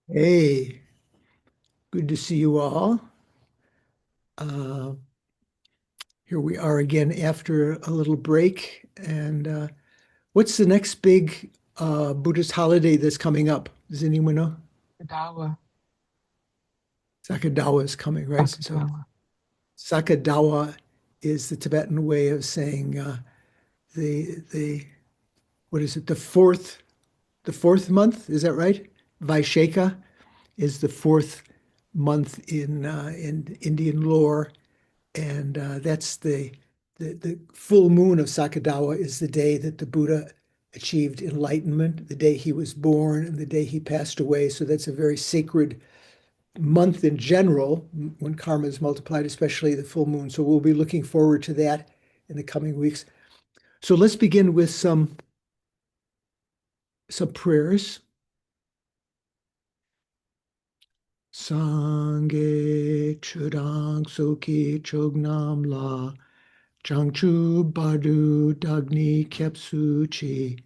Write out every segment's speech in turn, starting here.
Hey, good to see you all. Uh, Here we are again after a little break. And what's the next big Buddhist holiday that's coming up? Does anyone know? Dawa, Sakadawa is coming, right? So Sakadawa. Sakadawa is the Tibetan way of saying the what is it? The fourth month, is that right? Vaishaka is the fourth month in Indian lore. And that's the full moon of Sakadawa is the day that the Buddha achieved enlightenment, the day he was born, and the day he passed away. So that's a very sacred month in general when karma is multiplied, especially the full moon. So we'll be looking forward to that in the coming weeks. So let's begin with some prayers. Sangye chudang soki chognam la Changchu Badu Dagni Kepsu Chi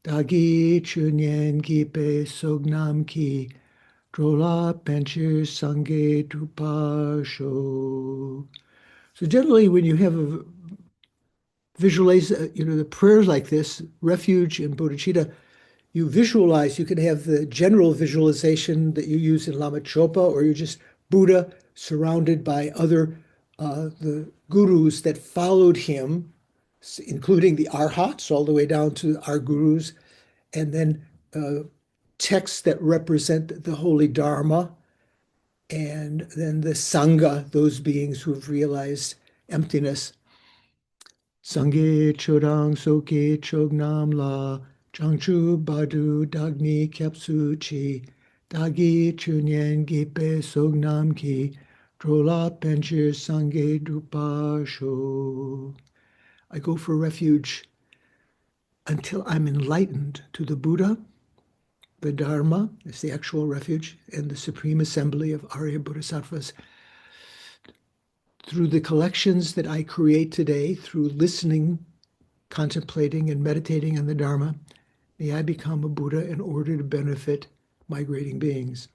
Dagi Chunyen Gipe Sognam Ki Drola Penchir Sange Drupasho. So generally when you have a visualize, the prayers like this, refuge and bodhicitta, you visualize, you can have the general visualization that you use in Lama Chopa, or you're just Buddha surrounded by the gurus that followed him, including the arhats, all the way down to our gurus, and then texts that represent the holy Dharma, and then the Sangha, those beings who have realized emptiness. Sangye chodang soke chognam la changchu badu dagni kyapsu chi dagi chunyen gipe sognam ki drola penchir sangye drupa sho. I go for refuge until I'm enlightened to the Buddha, the Dharma, is the actual refuge, and the Supreme Assembly of Arya Bodhisattvas. Through the collections that I create today, through listening, contemplating, and meditating on the Dharma, may I become a Buddha in order to benefit migrating beings.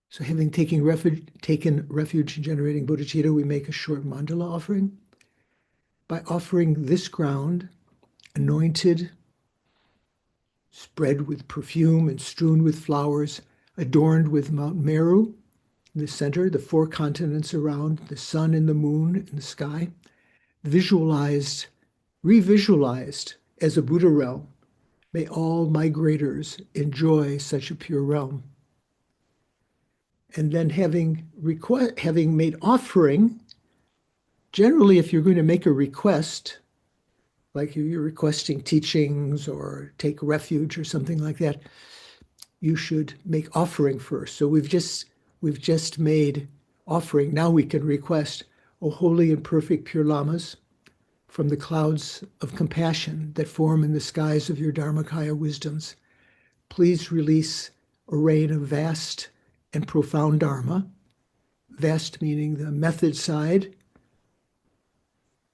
So having taken refuge in generating bodhicitta, we make a short mandala offering. By offering this ground, anointed, spread with perfume and strewn with flowers, adorned with Mount Meru in the center, the four continents around, the sun and the moon in the sky, visualized, revisualized as a Buddha realm. May all migrators enjoy such a pure realm. And then having made offering, generally, if you're going to make a request, like you're requesting teachings or take refuge or something like that, you should make offering first. So we've just made offering. Now we can request, O holy and perfect pure lamas, from the clouds of compassion that form in the skies of your Dharmakaya wisdoms, please release a rain of vast and profound Dharma, vast meaning the method side,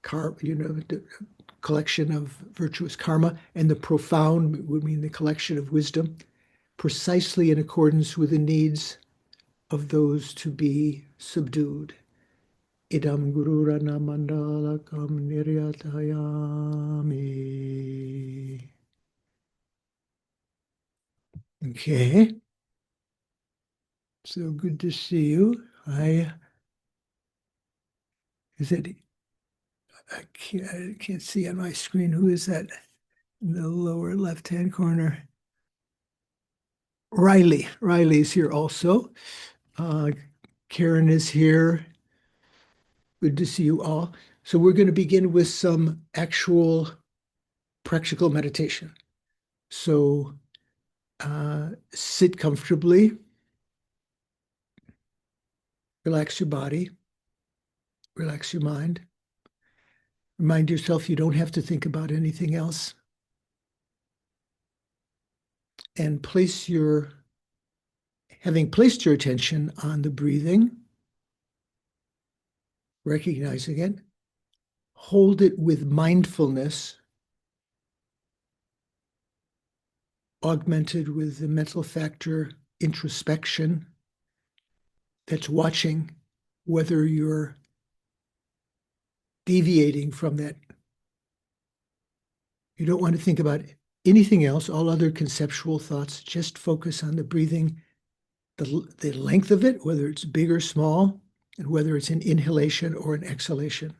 the collection of virtuous karma, and the profound would mean the collection of wisdom, precisely in accordance with the needs of those to be subdued. Idam Guru Rana Mandalakam Niryatayami. Okay, so good to see you. Is it, I can't see on my screen. Who is that in the lower left-hand corner? Riley. Riley's here also. Uh, Karen is here. Good to see you all. So we're going to begin with some actual practical meditation. So sit comfortably, relax your body, relax your mind. Remind yourself you don't have to think about anything else. And having placed your attention on the breathing, recognizing it, hold it with mindfulness augmented with the mental factor introspection that's watching whether you're deviating from that. You don't want to think about anything else, all other conceptual thoughts. Just focus on the breathing, the length of it, whether it's big or small, and whether it's an inhalation or an exhalation.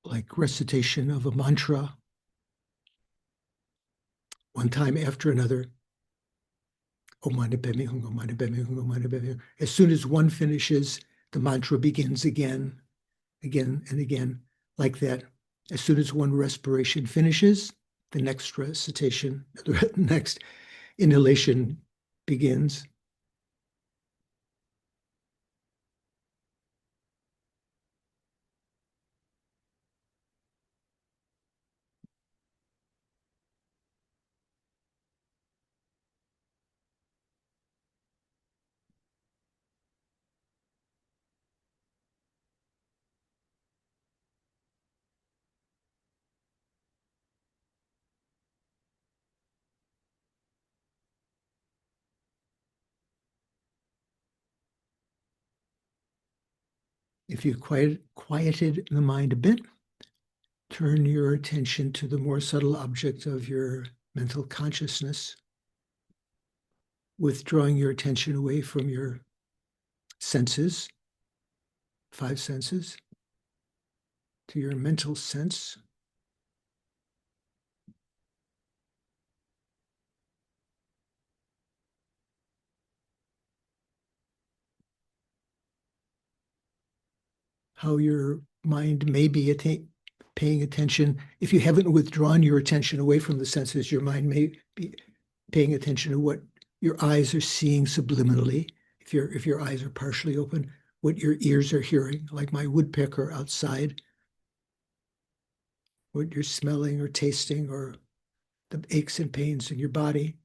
Like recitation of a mantra, one time after another. Om Mani Padme Hum, Om Mani Padme Hum, Om Mani Padme Hum. As soon as one finishes, the mantra begins again, again, and again, like that. As soon as one respiration finishes, the next recitation, the next inhalation begins. If you've quieted the mind a bit, turn your attention to the more subtle object of your mental consciousness, withdrawing your attention away from your senses, 5 senses, to your mental sense. How your mind may be paying attention. If you haven't withdrawn your attention away from the senses, your mind may be paying attention to what your eyes are seeing subliminally. If your eyes are partially open, what your ears are hearing, like my woodpecker outside, what you're smelling or tasting, or the aches and pains in your body.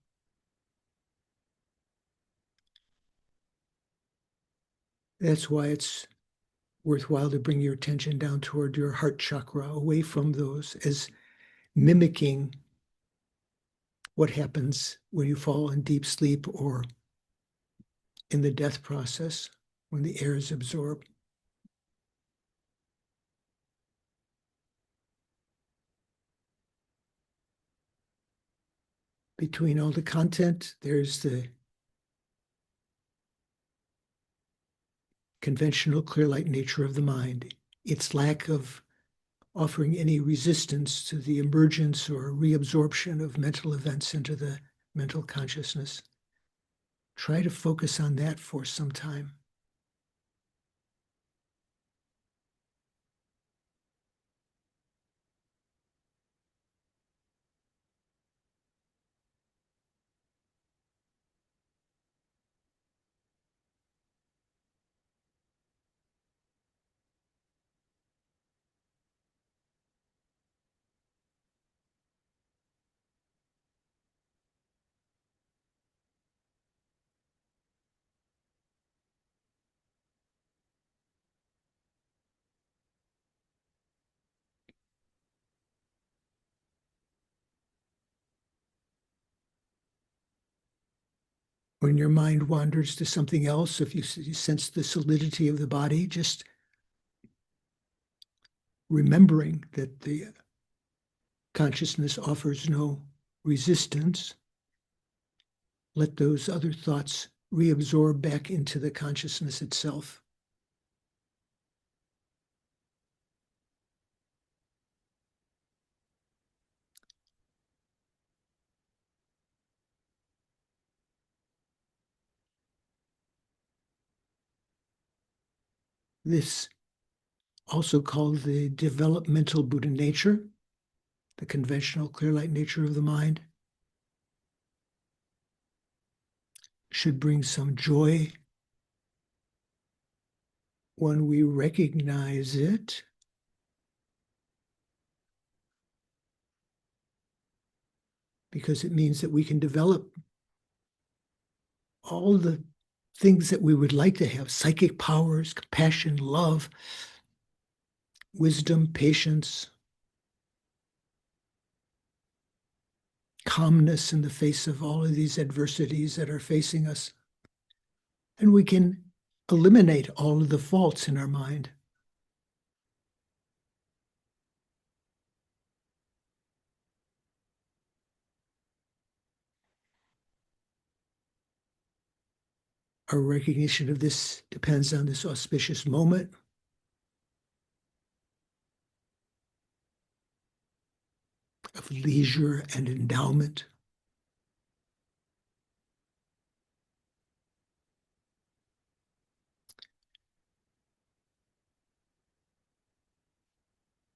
That's why it's worthwhile to bring your attention down toward your heart chakra, away from those, as mimicking what happens when you fall in deep sleep or in the death process, when the air is absorbed. Between all the content, there's the conventional clear light nature of the mind, its lack of offering any resistance to the emergence or reabsorption of mental events into the mental consciousness. Try to focus on that for some time. When your mind wanders to something else, if you sense the solidity of the body, just remembering that the consciousness offers no resistance, let those other thoughts reabsorb back into the consciousness itself. This, also called the developmental Buddha nature, the conventional clear light nature of the mind, should bring some joy when we recognize it, because it means that we can develop all the things that we would like to have: psychic powers, compassion, love, wisdom, patience, calmness in the face of all of these adversities that are facing us. And we can eliminate all of the faults in our mind. Our recognition of this depends on this auspicious moment. Of leisure and endowment.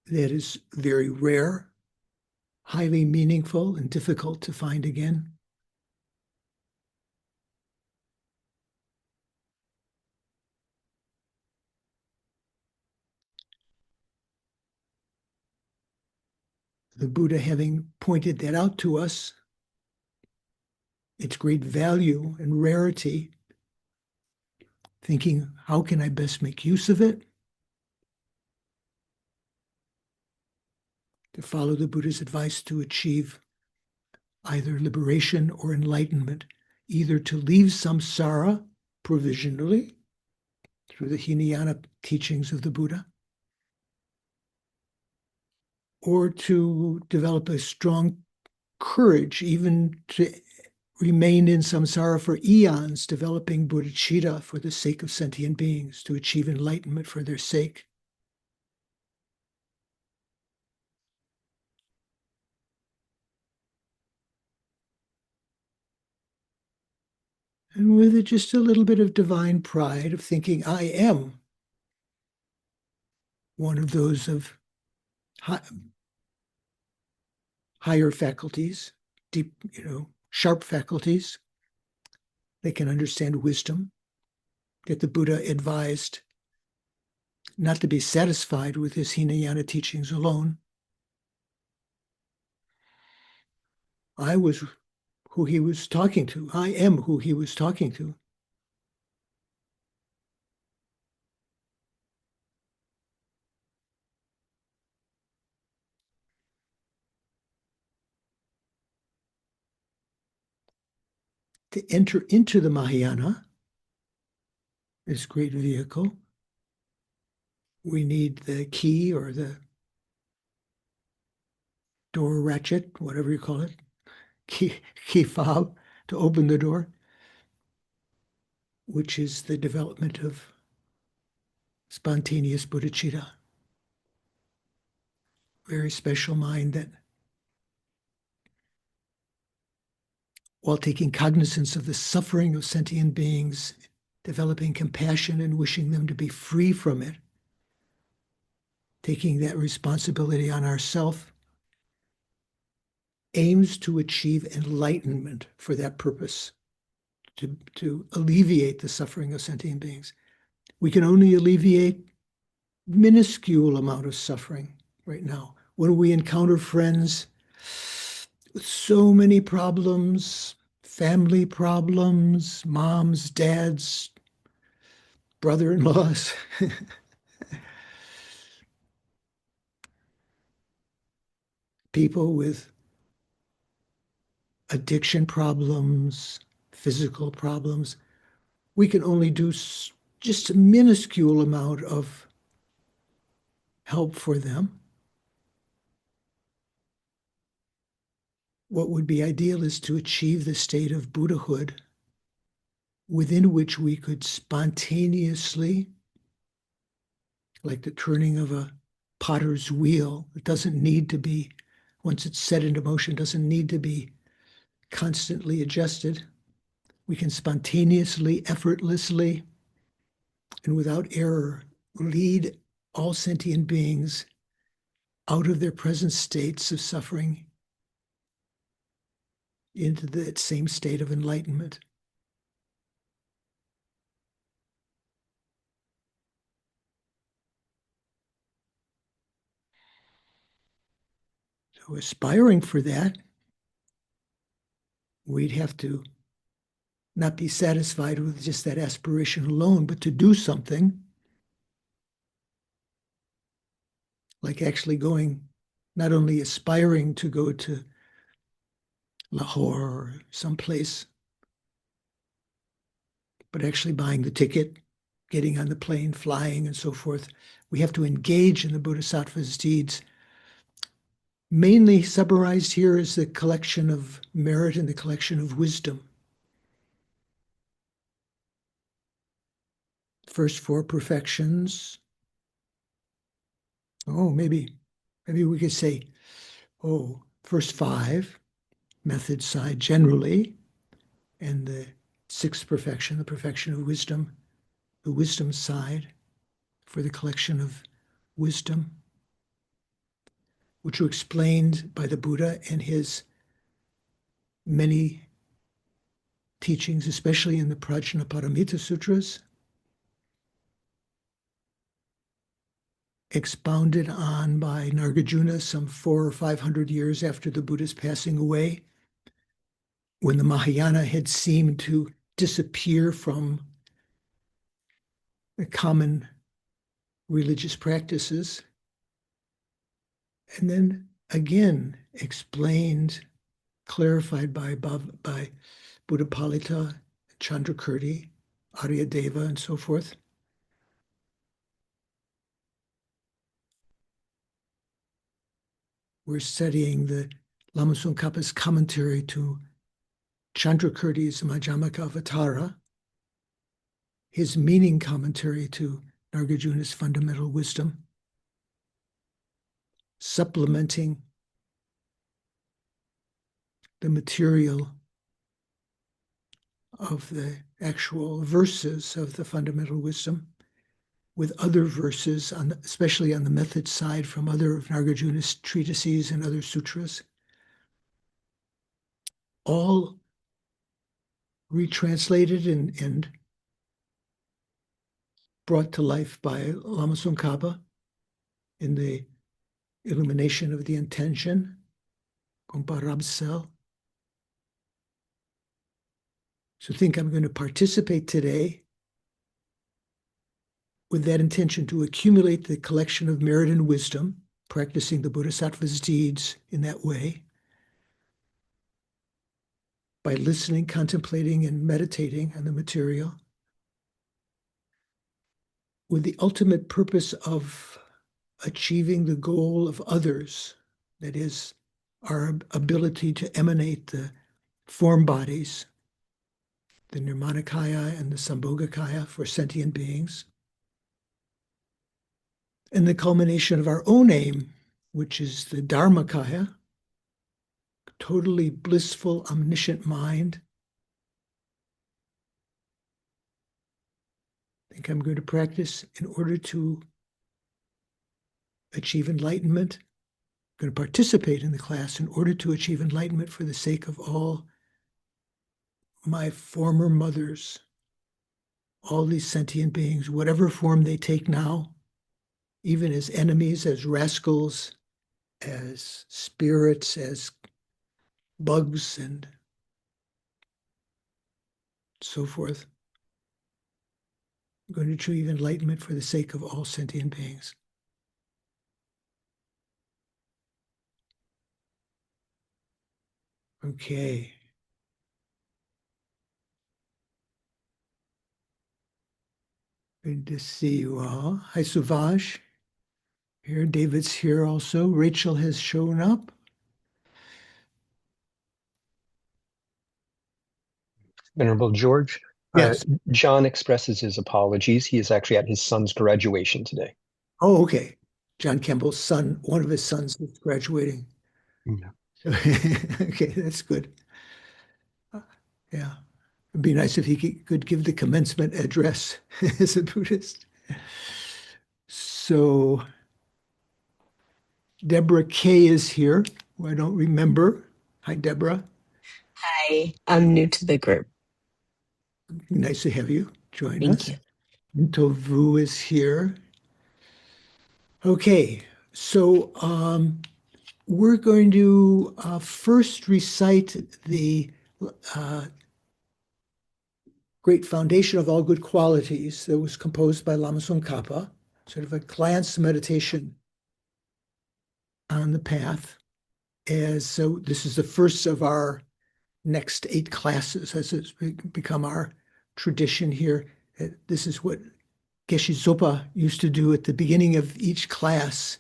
That is very rare, highly meaningful, and difficult to find again. The Buddha, having pointed that out to us, its great value and rarity, thinking, how can I best make use of it? To follow the Buddha's advice to achieve either liberation or enlightenment, either to leave samsara provisionally, through the Hinayana teachings of the Buddha, or to develop a strong courage, even to remain in samsara for eons, developing bodhicitta for the sake of sentient beings, to achieve enlightenment for their sake. And with just a little bit of divine pride of thinking, I am one of those of higher faculties, deep, sharp faculties. They can understand wisdom, that the Buddha advised not to be satisfied with his Hinayana teachings alone. I was who he was talking to. I am who he was talking to. To enter into the Mahayana, this great vehicle, we need the key or the door ratchet, whatever you call it, key fob to open the door, which is the development of spontaneous bodhicitta. Very special mind that, while taking cognizance of the suffering of sentient beings, developing compassion and wishing them to be free from it, taking that responsibility on ourselves, aims to achieve enlightenment for that purpose, to alleviate the suffering of sentient beings. We can only alleviate minuscule amount of suffering right now. When we encounter friends with so many problems, family problems, moms, dads, brother-in-laws, people with addiction problems, physical problems, we can only do just a minuscule amount of help for them. What would be ideal is to achieve the state of Buddhahood within which we could spontaneously, like the turning of a potter's wheel, it doesn't need to be, once it's set into motion, doesn't need to be constantly adjusted. We can spontaneously, effortlessly, and without error lead all sentient beings out of their present states of suffering into that same state of enlightenment. So aspiring for that, we'd have to not be satisfied with just that aspiration alone, but to do something, like actually going, not only aspiring to go to Lahore or someplace, but actually buying the ticket, getting on the plane, flying, and so forth. We have to engage in the Bodhisattva's deeds. Mainly summarized here is the collection of merit and the collection of wisdom. First four perfections. Oh, maybe we could say, first five, method side generally, and the sixth perfection, the perfection of wisdom, the wisdom side for the collection of wisdom, which were explained by the Buddha in his many teachings, especially in the Prajnaparamita Sutras, expounded on by Nagarjuna some 400 or 500 years after the Buddha's passing away, when the Mahayana had seemed to disappear from the common religious practices. And then again explained, clarified by Buddhapalita, Chandrakirti, Aryadeva, and so forth, We're studying the Lama Tsongkhapa's commentary to Chandrakirti's Majjhimaka Avatara, his meaning commentary to Nagarjuna's fundamental wisdom, supplementing the material of the actual verses of the fundamental wisdom with other verses, especially on the method side from other of Nagarjuna's treatises and other sutras, all retranslated and brought to life by Lama Tsongkhapa in the Illumination of the Intention, Gompa Rabsel. So think I'm going to participate today with that intention to accumulate the collection of merit and wisdom, practicing the Bodhisattva's deeds in that way, by listening, contemplating, and meditating on the material, with the ultimate purpose of achieving the goal of others, that is, our ability to emanate the form bodies, the Nirmanakaya and the Sambhogakaya for sentient beings, and the culmination of our own aim, which is the Dharmakaya, totally blissful, omniscient mind. I think I'm going to practice in order to achieve enlightenment. I'm going to participate in the class in order to achieve enlightenment for the sake of all my former mothers, all these sentient beings, whatever form they take now, even as enemies, as rascals, as spirits, as bugs, and so forth. I'm going to achieve enlightenment for the sake of all sentient beings. Okay. Good to see you all. Hi, Suvash. Here, David's here also. Rachel has shown up. Venerable George, Yes. John expresses his apologies. He is actually at his son's graduation today. Oh, okay. John Campbell's son, one of his sons is graduating. Yeah. Okay, that's good. Yeah. It'd be nice if he could give the commencement address as a Buddhist. So Deborah K is here, who I don't remember. Hi, Deborah. Hi, I'm new to the group. Nice to have you join Thank us. you. Minto Vu is here. Okay, so we're going to first recite the great foundation of all good qualities that was composed by Lama Tsongkhapa, sort of a glance meditation on the path. As so, this is the first of our next 8 classes, as it's become our tradition here. This is what Geshe Zopa used to do at the beginning of each class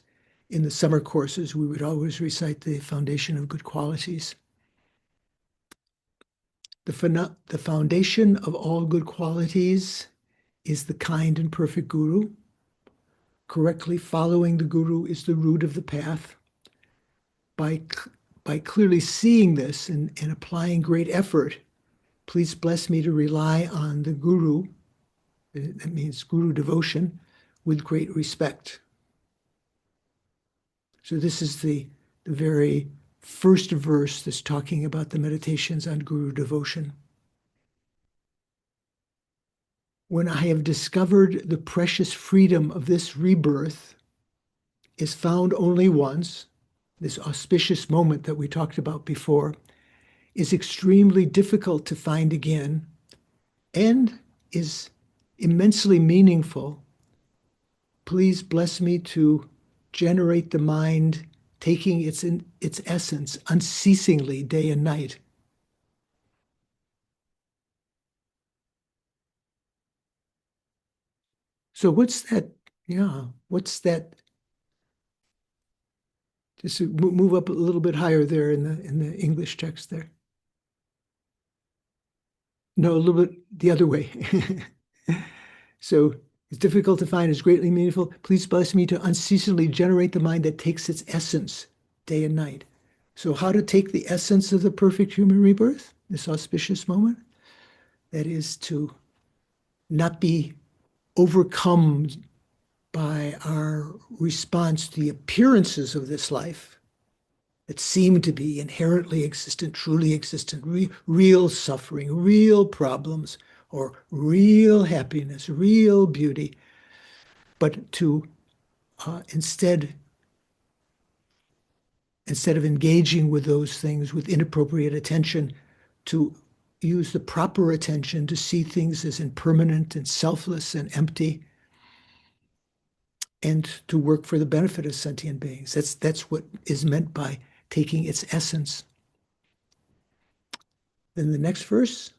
in the summer courses. We would always recite the foundation of good qualities. The foundation of all good qualities is the kind and perfect guru. Correctly following the guru is the root of the path. By clearly seeing this and applying great effort, please bless me to rely on the guru, that means guru devotion, with great respect. So this is the very first verse that's talking about the meditations on guru devotion. When I have discovered the precious freedom of this rebirth is found only once, this auspicious moment that we talked about before, is extremely difficult to find again and is immensely meaningful. Please bless me to generate the mind taking its essence unceasingly day and night. So what's that? Yeah, what's that Just move up a little bit higher there in the English text there. No, a little bit the other way. So it's difficult to find, is greatly meaningful. Please bless me to unceasingly generate the mind that takes its essence day and night. So how to take the essence of the perfect human rebirth, this auspicious moment? That is to not be overcome by our response to the appearances of this life that seem to be inherently existent, truly existent, real suffering, real problems, or real happiness, real beauty, but to instead of engaging with those things with inappropriate attention, to use the proper attention to see things as impermanent and selfless and empty, and to work for the benefit of sentient beings. That's what is meant by taking its essence. Then the next verse,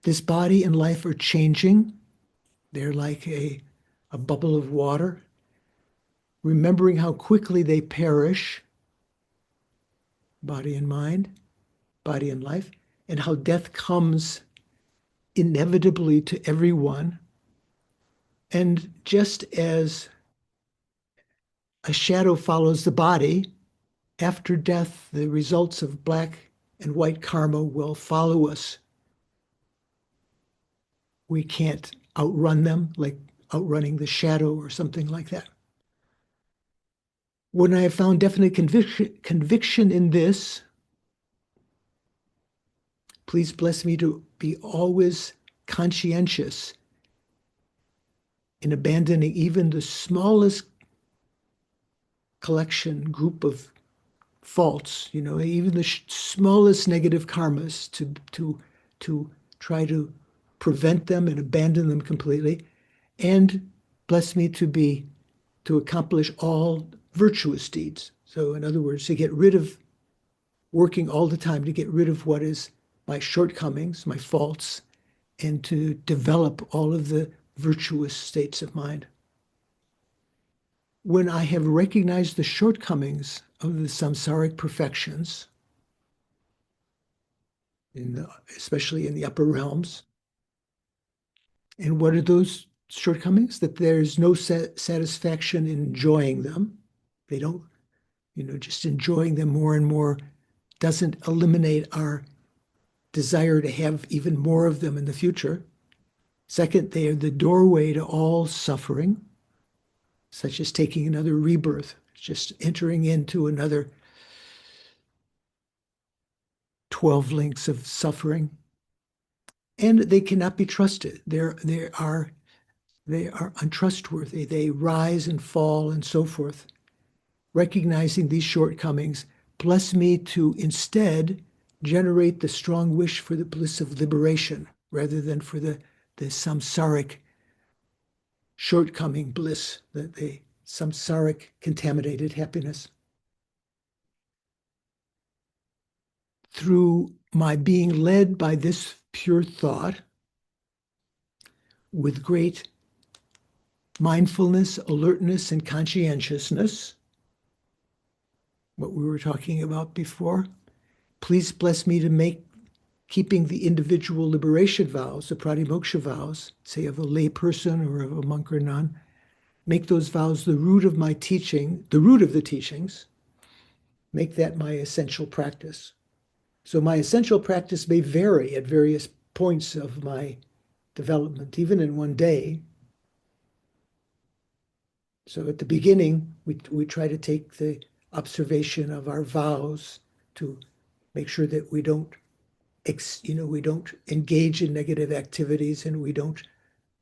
this body and life are changing. They're like a bubble of water, remembering how quickly they perish, body and mind, body and life, and how death comes inevitably to everyone. And just as a shadow follows the body, after death, the results of black and white karma will follow us. We can't outrun them, like outrunning the shadow or something like that. When I have found definite conviction in this, please bless me to be always conscientious in abandoning even the smallest group of faults, even the smallest negative karmas, to try to prevent them and abandon them completely, and bless me to accomplish all virtuous deeds. So in other words, to get rid of, working all the time to get rid of what is my shortcomings, my faults, and to develop all of the virtuous states of mind. When I have recognized the shortcomings of the samsaric perfections, especially in the upper realms, and what are those shortcomings? That there's no satisfaction in enjoying them. They don't, just enjoying them more and more doesn't eliminate our desire to have even more of them in the future. Second, they are the doorway to all suffering, such as taking another rebirth, just entering into another 12 links of suffering. And they cannot be trusted. They are untrustworthy. They rise and fall and so forth. Recognizing these shortcomings, bless me to instead generate the strong wish for the bliss of liberation rather than for the samsaric shortcoming bliss, the samsaric contaminated happiness. Through my being led by this pure thought, with great mindfulness, alertness, and conscientiousness, what we were talking about before, please bless me to make keeping the individual liberation vows, the pratimoksha vows, say of a lay person or of a monk or nun, make those vows the root of my teaching, the root of the teachings, make that my essential practice. So my essential practice may vary at various points of my development, even in one day. So at the beginning, we try to take the observation of our vows to make sure that we don't engage in negative activities, and we don't,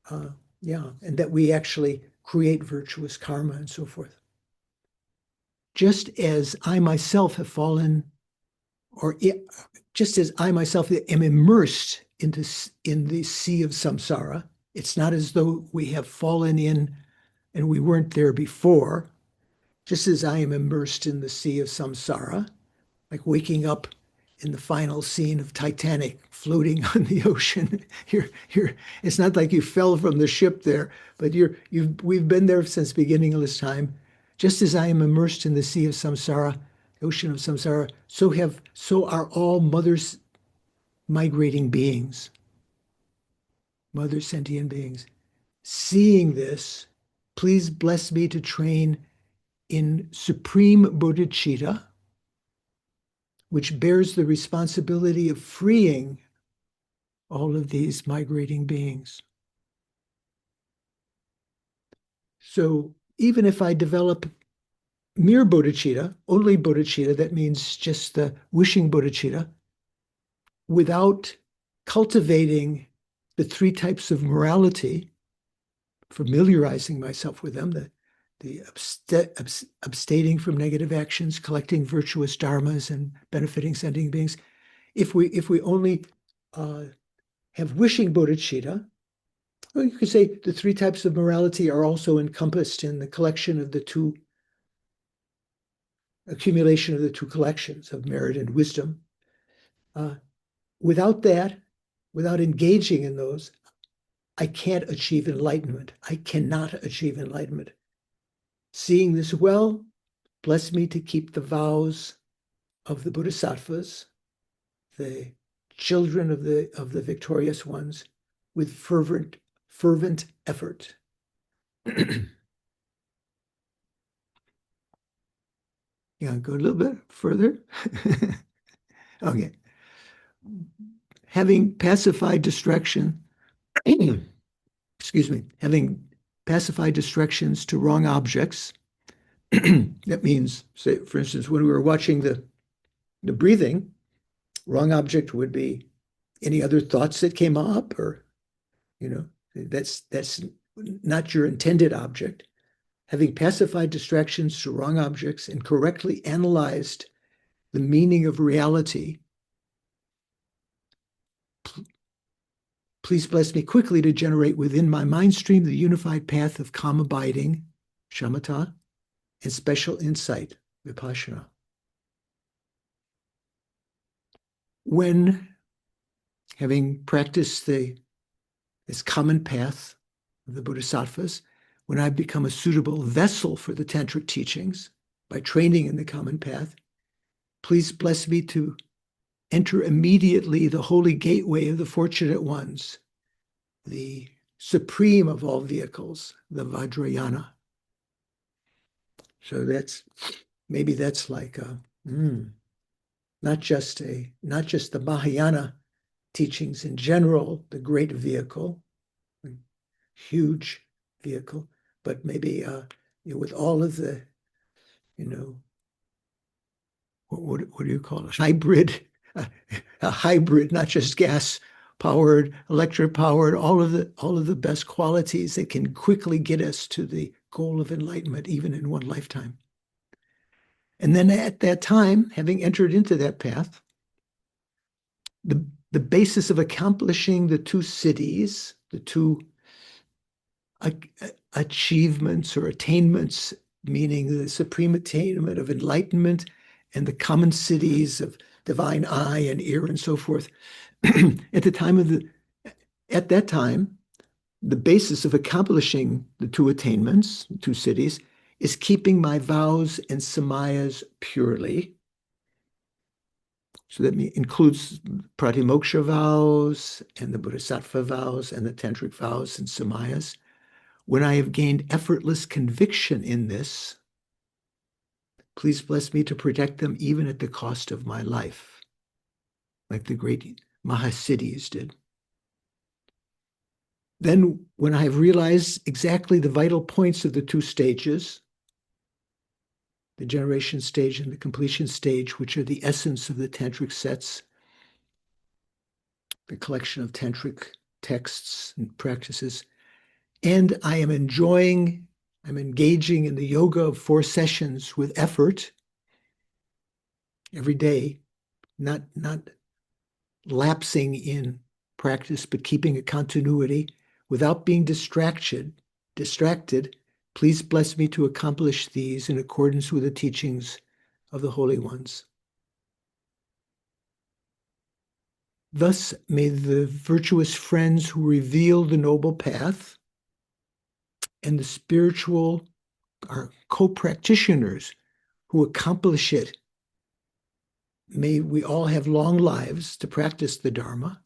and that we actually create virtuous karma and so forth. Just as I myself have fallen, just as I myself am immersed in the sea of samsara, it's not as though we have fallen in and we weren't there before. Just as I am immersed in the sea of samsara, like waking up in the final scene of Titanic, floating on the ocean. It's not like you fell from the ship there, but we've been there since beginningless time. Just as I am immersed in the sea of samsara, ocean of samsara, so are all mothers migrating beings, mother sentient beings. Seeing this, please bless me to train in supreme bodhicitta, which bears the responsibility of freeing all of these migrating beings. So even if I develop mere bodhicitta, only bodhicitta, that means just the wishing bodhicitta, without cultivating the three types of morality, familiarizing myself with them, the abstaining from negative actions, collecting virtuous dharmas, and benefiting sentient beings. If we only have wishing bodhicitta, well, you could say the three types of morality are also encompassed in the collection of the two, accumulation of the two collections of merit and wisdom. Without that, without engaging in those, I can't achieve enlightenment. I cannot achieve enlightenment. Seeing this well, bless me to keep the vows of the Bodhisattvas, the children of the victorious ones, with fervent effort. Yeah, go a little bit further. Okay. Having pacified distraction, excuse me, having pacified distractions to wrong objects, that means, say, for instance, when we were watching the breathing, wrong object would be any other thoughts that came up, or, that's not your intended object. Having pacified distractions to wrong objects and correctly analyzed the meaning of reality, please bless me quickly to generate within my mind stream the unified path of calm abiding, shamatha, and special insight, vipassana. When, having practiced this common path of the Bodhisattvas, when I become a suitable vessel for the tantric teachings by training in the common path, please bless me to enter immediately the holy gateway of the fortunate ones, the supreme of all vehicles, the Vajrayana. So maybe that's like not just the Mahayana teachings in general, the great vehicle, huge vehicle, but maybe with all of the, what do you call it? Hybrid, a hybrid, not just gas powered, electric powered, all of the best qualities that can quickly get us to the goal of enlightenment, even in one lifetime. And then at that time, having entered into that path, the basis of accomplishing the two siddhis, the two achievements or attainments, meaning the supreme attainment of enlightenment and the common siddhis of divine eye and ear and so forth. At that time, the basis of accomplishing the two attainments, the two siddhis, is keeping my vows and samayas purely. So that includes pratimoksha vows and the bodhisattva vows and the tantric vows and samayas. When I have gained effortless conviction in this, please bless me to protect them even at the cost of my life, like the great Mahasiddhis did. Then, when I have realized exactly the vital points of the two stages, the generation stage and the completion stage, which are the essence of the tantric sets, the collection of tantric texts and practices, and I am engaging in the yoga of 4 sessions with effort every day, not lapsing in practice, but keeping a continuity without being distracted. Please bless me to accomplish these in accordance with the teachings of the holy ones. Thus may the virtuous friends who reveal the noble path and the spiritual our co-practitioners who accomplish it. May we all have long lives to practice the Dharma.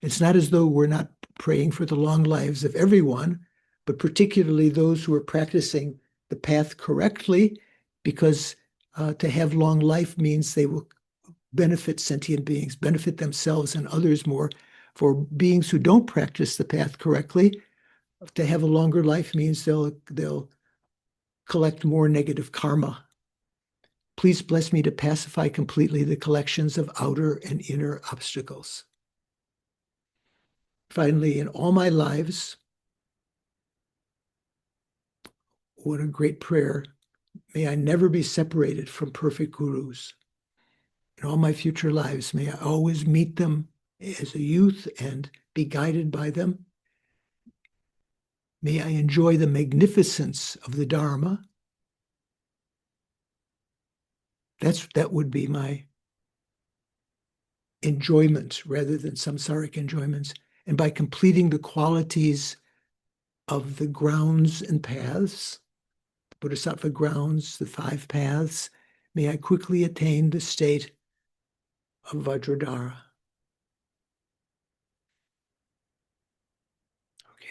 It's not as though we're not praying for the long lives of everyone, but particularly those who are practicing the path correctly, because to have long life means they will benefit sentient beings, benefit themselves and others more. For beings who don't practice the path correctly, to have a longer life means they'll collect more negative karma. Please bless me to pacify completely the collections of outer and inner obstacles. Finally, in all my lives, what a great prayer. May I never be separated from perfect gurus. In all my future lives, may I always meet them as a youth and be guided by them. May I enjoy the magnificence of the Dharma. That would be my enjoyment rather than samsaric enjoyments. And by completing the qualities of the grounds and paths, the Bodhisattva grounds, the 5 paths, may I quickly attain the state of Vajradhara. Okay.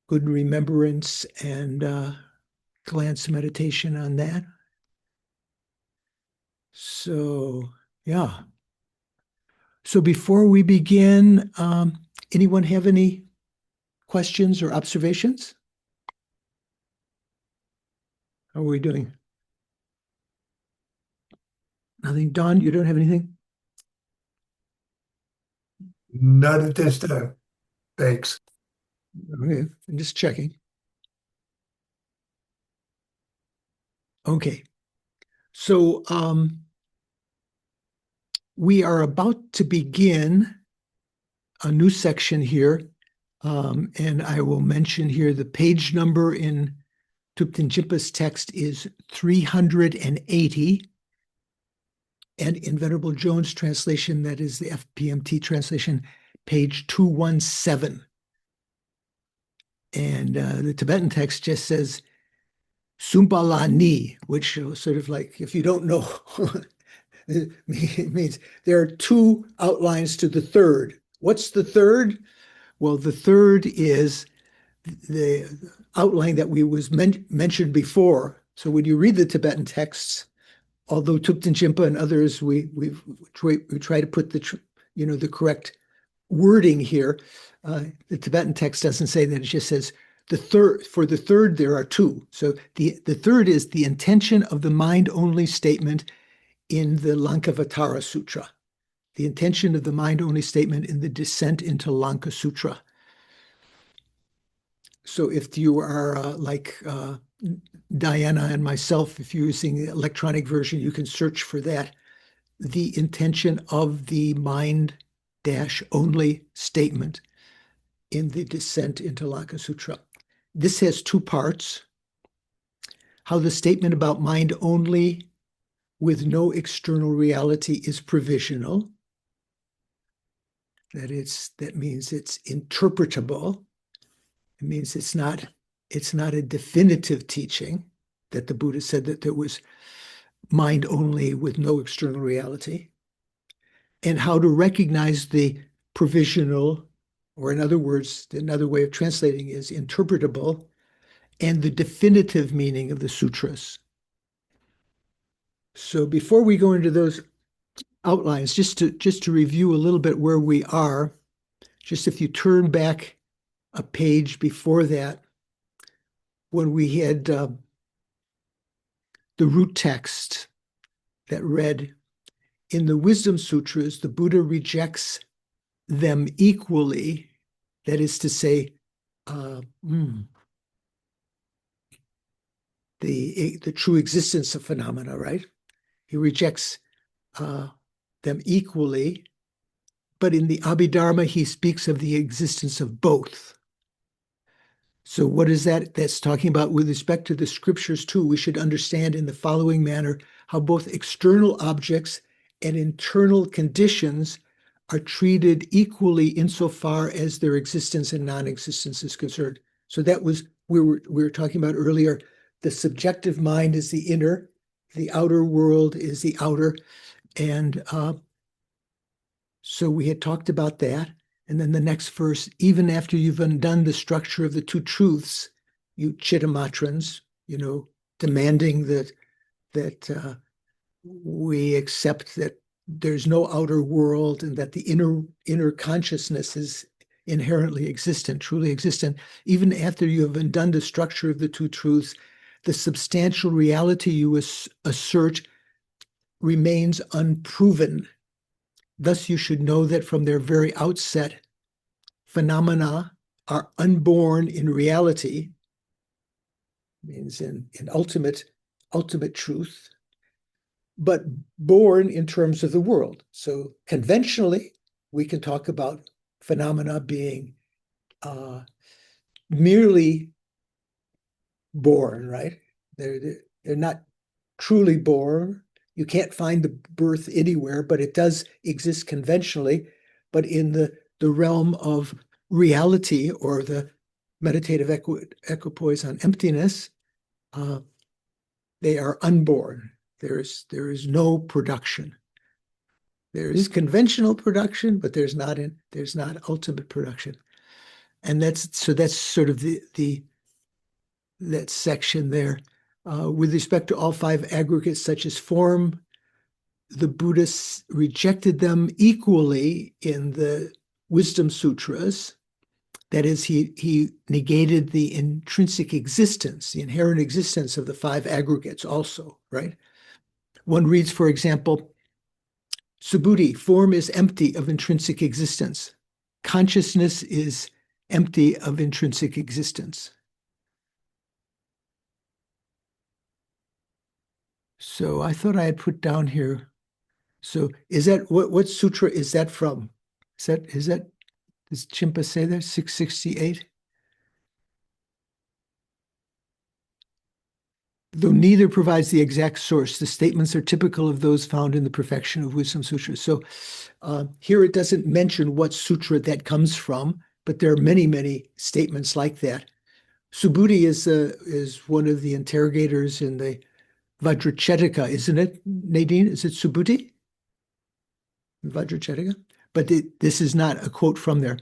Good remembrance and glance meditation on that. So, yeah. So before we begin, anyone have any questions or observations? How are we doing? Nothing. Don, you don't have anything? Not at this time. Thanks. Okay, I'm just checking. Okay. So we are about to begin a new section here, and I will mention here the page number in Thupten Jinpa's text is 380, and in Venerable Jones' translation, that is the FPMT translation, page 217. And the Tibetan text just says Sumpala Ni, which sort of like, if you don't know, it means there are 2 outlines to the third. What's the third? Well, the third is the outline that was mentioned before. So when you read the Tibetan texts, although Thupten Jinpa and others, we try to put the correct wording here. The Tibetan text doesn't say that; it just says the third. For the third, there are 2. So the third is the intention of the mind-only statement in the Lankavatara Sutra. The intention of the mind-only statement in the Descent into Lanka Sutra. So if you are like Diana and myself, if you're using the electronic version, you can search for that. The intention of the mind-only statement in the Descent into Lanka Sutra. This has 2 parts. How the statement about mind only with no external reality is provisional. That means it's interpretable. It means it's not a definitive teaching that the Buddha said that there was mind only with no external reality. And how to recognize the provisional, or in other words, another way of translating is interpretable, and the definitive meaning of the sutras. So before we go into those outlines, just to review a little bit where we are, just if you turn back a page before that, when we had the root text that read, in the Wisdom Sutras, the Buddha rejects them equally. That is to say, the true existence of phenomena, right? He rejects them equally, but in the Abhidharma, he speaks of the existence of both. So what is that? That's talking about with respect to the scriptures too. We should understand in the following manner how both external objects and internal conditions are treated equally insofar as their existence and non-existence is concerned. So that was we were talking about earlier. The subjective mind is the inner, the outer world is the outer, and so we had talked about that. And then the next verse, even after you've undone the structure of the two truths, you Chittamatrans, demanding that we accept that there's no outer world and that the inner consciousness is inherently existent, truly existent. Even after you have undone the structure of the two truths, the substantial reality you assert remains unproven. Thus, you should know that from their very outset, phenomena are unborn in reality, means in ultimate truth, but born in terms of the world. So conventionally, we can talk about phenomena being merely born, right? They're not truly born. You can't find the birth anywhere, but it does exist conventionally. But in the realm of reality, or the meditative equipoise on emptiness, they are unborn. There is no production. There is conventional production, but there's not ultimate production. And that's sort of that section there. With respect to all five aggregates such as form, the Buddhists rejected them equally in the Wisdom Sutras. That is, he negated the intrinsic existence, the inherent existence of the five aggregates also, right? One reads, for example, Subhuti, form is empty of intrinsic existence. Consciousness is empty of intrinsic existence. So I thought I had put down here. So is that what sutra is that from? Is that does Chimpa say there 668? Though neither provides the exact source, the statements are typical of those found in the Perfection of Wisdom Sutra. So here it doesn't mention what sutra that comes from, but there are many, many statements like that. Subhuti is one of the interrogators in the Vajracetaka, isn't it, Nadine? Is it Subhuti? Vajracetaka? But this is not a quote from there.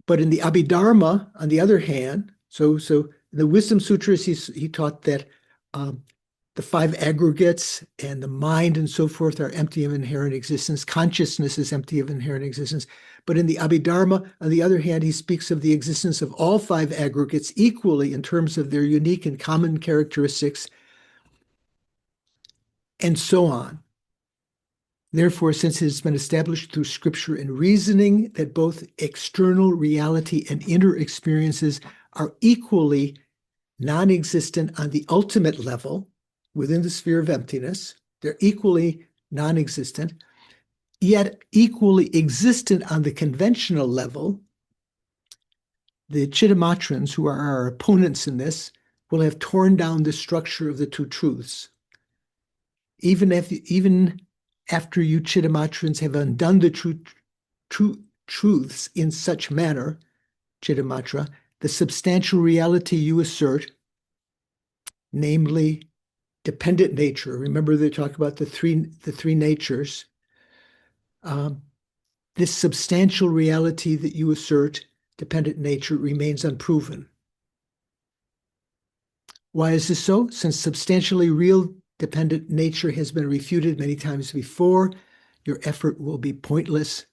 But in the Abhidharma, on the other hand, so in the Wisdom Sutras, he taught that the five aggregates and the mind and so forth are empty of inherent existence. Consciousness is empty of inherent existence. But in the Abhidharma, on the other hand, he speaks of the existence of all five aggregates equally in terms of their unique and common characteristics, and so on. Therefore, since it has been established through scripture and reasoning that both external reality and inner experiences are equally non-existent on the ultimate level within the sphere of emptiness, they're equally non-existent, yet equally existent on the conventional level, the Chittamatrans, who are our opponents in this, will have torn down the structure of the two truths. Even after you Chittamatrans have undone the truths in such manner, Chittamatra, the substantial reality you assert, namely dependent nature. Remember they talk about the three natures. This substantial reality that you assert, dependent nature, remains unproven. Why is this so? Since substantially real dependent nature has been refuted many times before, your effort will be pointless.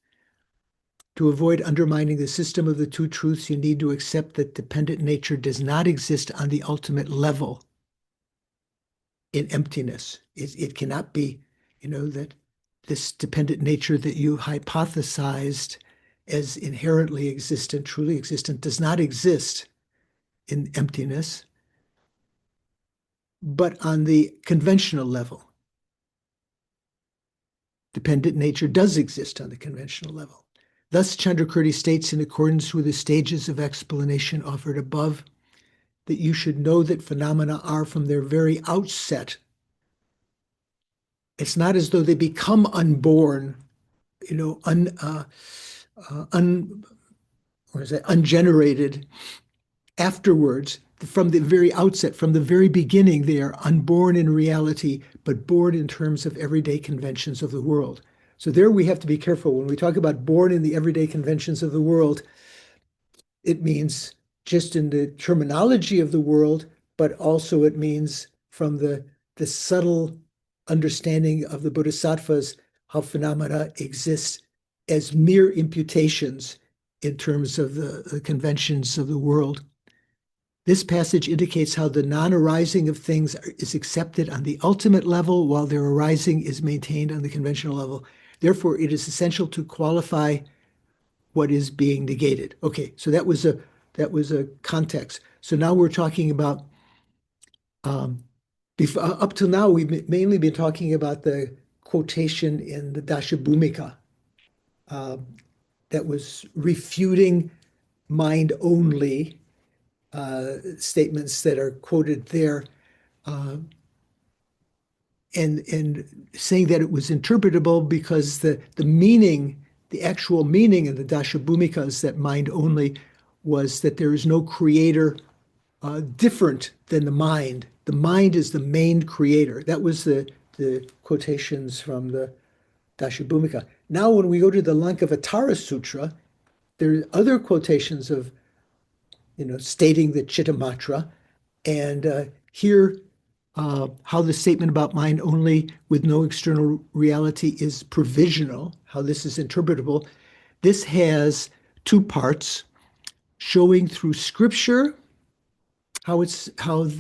To avoid undermining the system of the two truths, you need to accept that dependent nature does not exist on the ultimate level in emptiness. It cannot be, that this dependent nature that you hypothesized as inherently existent, truly existent, does not exist in emptiness, but on the conventional level. Dependent nature does exist on the conventional level. Thus, Chandrakirti states, in accordance with the stages of explanation offered above, that you should know that phenomena are from their very outset. It's not as though they become unborn, ungenerated afterwards, from the very outset, from the very beginning, they are unborn in reality, but born in terms of everyday conventions of the world. So there we have to be careful. When we talk about born in the everyday conventions of the world, it means just in the terminology of the world, but also it means from the subtle understanding of the Bodhisattvas, how phenomena exist as mere imputations in terms of the conventions of the world. This passage indicates how the non-arising of things is accepted on the ultimate level, while their arising is maintained on the conventional level. Therefore, it is essential to qualify what is being negated. Okay, so that was a context. So now we're talking about up till now we've mainly been talking about the quotation in the Dashabhumika that was refuting mind only statements that are quoted there, and saying that it was interpretable because the meaning, the actual meaning of the Dashabhumikas, that mind only, was that there is no creator different than the mind. The mind is the main creator. That was the quotations from the Dashabhumika. Now, when we go to the Lankavatara Sutra, there are other quotations of, stating the Chittamatra, and here how the statement about mind only with no external reality is provisional, how this is interpretable. This has two parts: showing through scripture how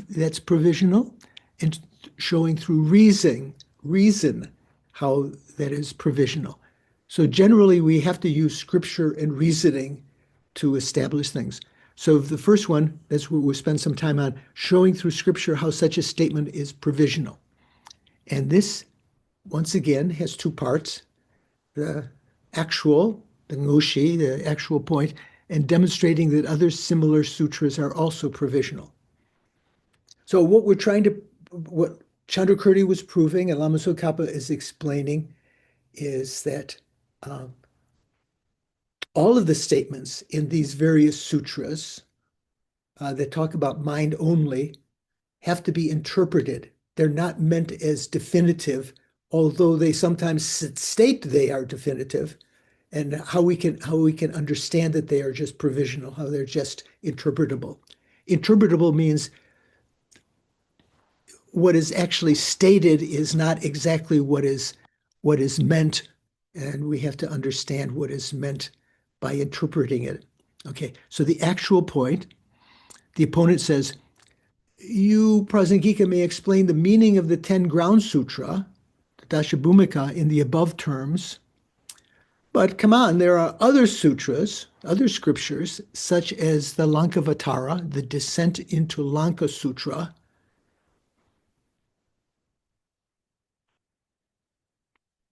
that's provisional, and showing through reason how that is provisional. So generally we have to use scripture and reasoning to establish things. So the first one, that's what we'll spend some time on, showing through scripture how such a statement is provisional. And this, once again, has two parts: the ngoshi, the actual point, and demonstrating that other similar sutras are also provisional. So what Chandrakirti was proving and Lama Tsongkhapa is explaining is that all of the statements in these various sutras that talk about mind only have to be interpreted. They're not meant as definitive, although they sometimes state they are definitive, and how we can understand that they are just provisional, how they're just interpretable. Interpretable means what is actually stated is not exactly what is meant, and we have to understand what is meant by interpreting it. Okay, so the actual point, the opponent says, you, Prasangika, may explain the meaning of the 10 Ground Sutra, the Dashabhumika, in the above terms. But come on, there are other sutras, other scriptures, such as the Lankavatara, the Descent into Lanka Sutra.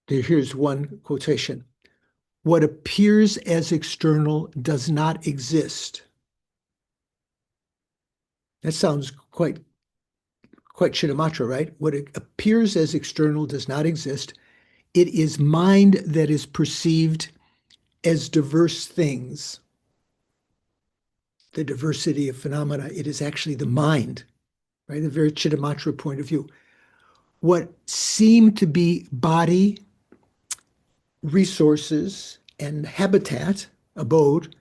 Here's one quotation. What appears as external does not exist. That sounds quite Chittamatra, right? What appears as external does not exist. It is mind that is perceived as diverse things. The diversity of phenomena, it is actually the mind, right? The very Chittamatra point of view. What seem to be body, resources, and habitat, abode,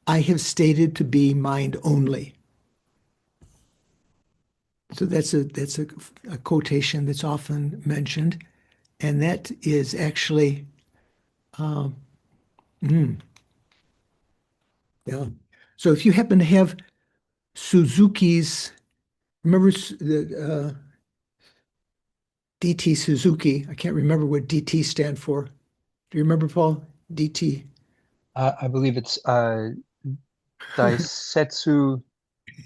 I have stated to be mind only. So that's a quotation that's often mentioned, and that is actually, yeah. So if you happen to have Suzuki's, remember the DT Suzuki? I can't remember what DT stand for. Do you remember, Paul? DT. I believe it's Daisetsu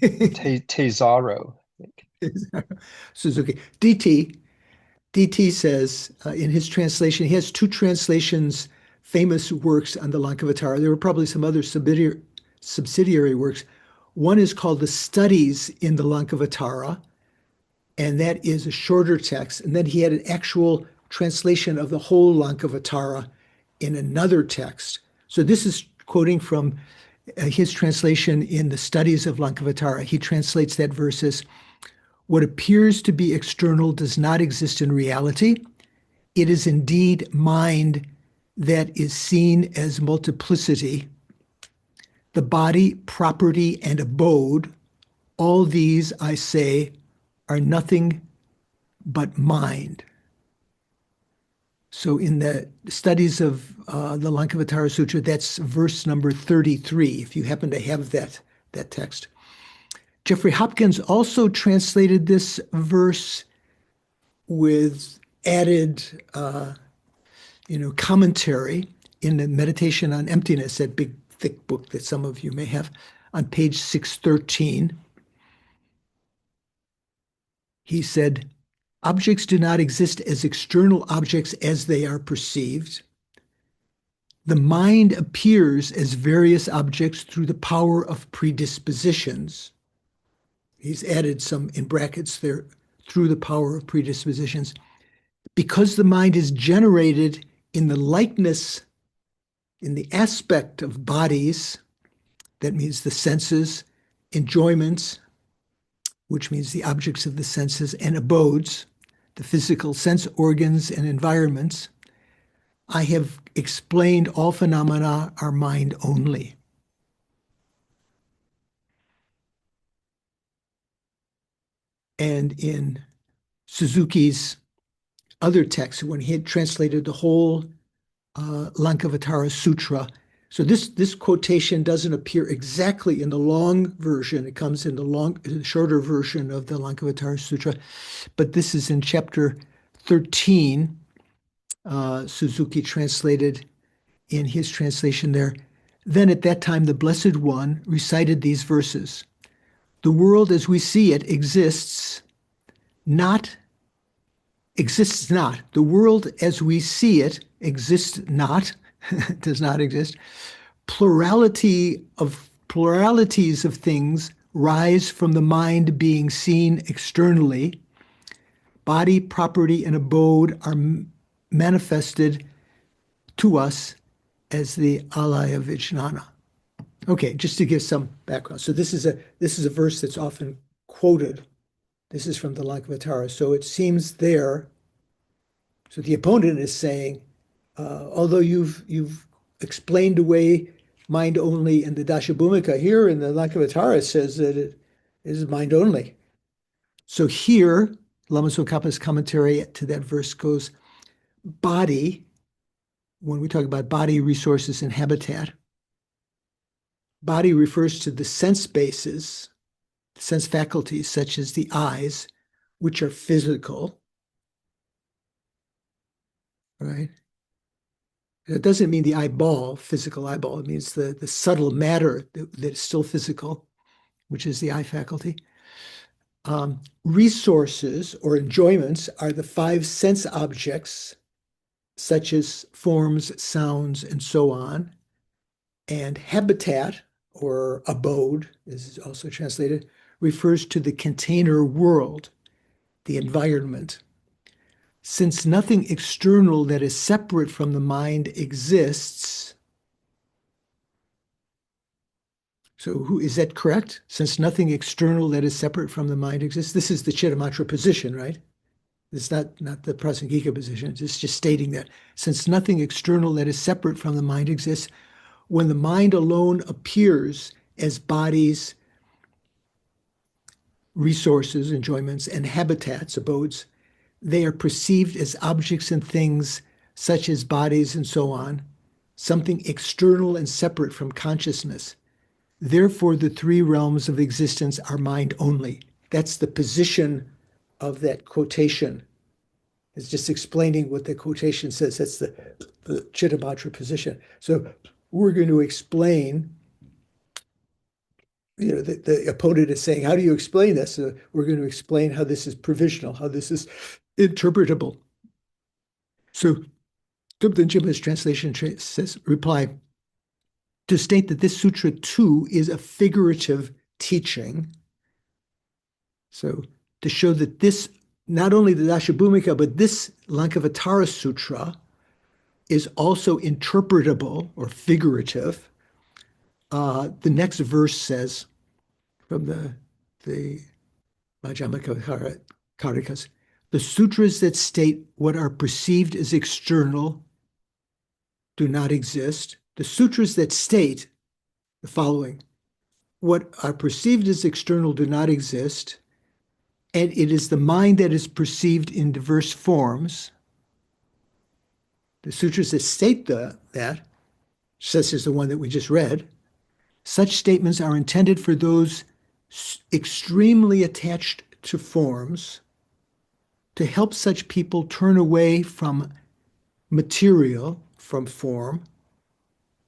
Teizaro. Suzuki. DT says in his translation, he has two translations, famous works on the Lankavatara. There were probably some other subsidiary works. One is called The Studies in the Lankavatara, and that is a shorter text. And then he had an actual translation of the whole Lankavatara in another text. So this is quoting from his translation in the studies of Lankavatara, he translates that verse as, what appears to be external does not exist in reality. It is indeed mind that is seen as multiplicity. The body, property, and abode, all these, I say, are nothing but mind. So in the studies of the Lankavatara Sutra, that's verse number 33, if you happen to have that text. Jeffrey Hopkins also translated this verse with added commentary in the Meditation on Emptiness, that big, thick book that some of you may have, on page 613. He said, objects do not exist as external objects as they are perceived. The mind appears as various objects through the power of predispositions. He's added some in brackets there, through the power of predispositions. Because the mind is generated in the likeness, in the aspect of bodies, that means the senses, enjoyments, which means the objects of the senses, and abodes, the physical sense organs and environments, I have explained all phenomena are mind only. And in Suzuki's other texts, when he had translated the whole Lankavatara Sutra, so this quotation doesn't appear exactly in the long version. It comes in the shorter version of the Lankavatara Sutra, but this is in chapter 13. Suzuki translated in his translation there. Then at that time, the Blessed One recited these verses. The world as we see it exists not. The world as we see it exists not, does not exist. Pluralities of things rise from the mind being seen externally. Body, property, and abode are manifested to us as the alaya vijnana. Okay, just to give some background. So this is a verse that's often quoted. This is from the Lankavatara. So it seems there. So the opponent is saying, although you've explained away mind only in the Dashabhumika, here in the Lankavatara says that it is mind only. So here, Lama Tsongkhapa's commentary to that verse goes, body, when we talk about body, resources, and habitat, body refers to the sense bases, sense faculties, such as the eyes, which are physical, right? It doesn't mean the eyeball, physical eyeball. It means the subtle matter that is still physical, which is the eye faculty. Resources or enjoyments are the five sense objects, such as forms, sounds, and so on. And habitat, or abode, is also translated, refers to the container world, the environment. Since nothing external that is separate from the mind exists, so is that correct? Since nothing external that is separate from the mind exists, this is the Chittamatra position, right? It's not the Prasangika position. It's just stating that since nothing external that is separate from the mind exists, when the mind alone appears as bodies, resources, enjoyments, and habitats, abodes, they are perceived as objects and things such as bodies and so on, something external and separate from consciousness. Therefore, the three realms of existence are mind only. That's the position of that quotation. It's just explaining what the quotation says. That's the Chittamatra position. So we're going to explain, the opponent is saying, how do you explain this? We're going to explain how this is provisional, how this is interpretable. So Thubten Jimba's translation says, reply, to state that this sutra too is a figurative teaching. So to show that this, not only the Dashabhumika, but this Lankavatara Sutra is also interpretable or figurative. The next verse says from the Majjhima Karikas, the sutras that state what are perceived as external do not exist. The sutras that state the following: what are perceived as external do not exist, and it is the mind that is perceived in diverse forms. The sutras that state that, such as the one that we just read, such statements are intended for those extremely attached to forms to help such people turn away from material, from form,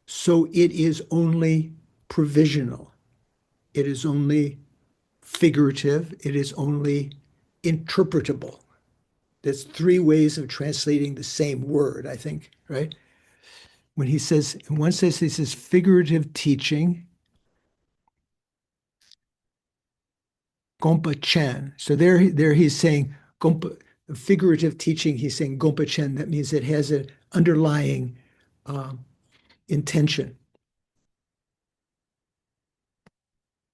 so it is only provisional. It is only figurative. It is only interpretable. There's three ways of translating the same word, I think, right? When he says, in one sense, he says figurative teaching, Gompa Chen. So there he's saying Gompa, figurative teaching, he's saying Gompa Chen. That means it has an underlying intention.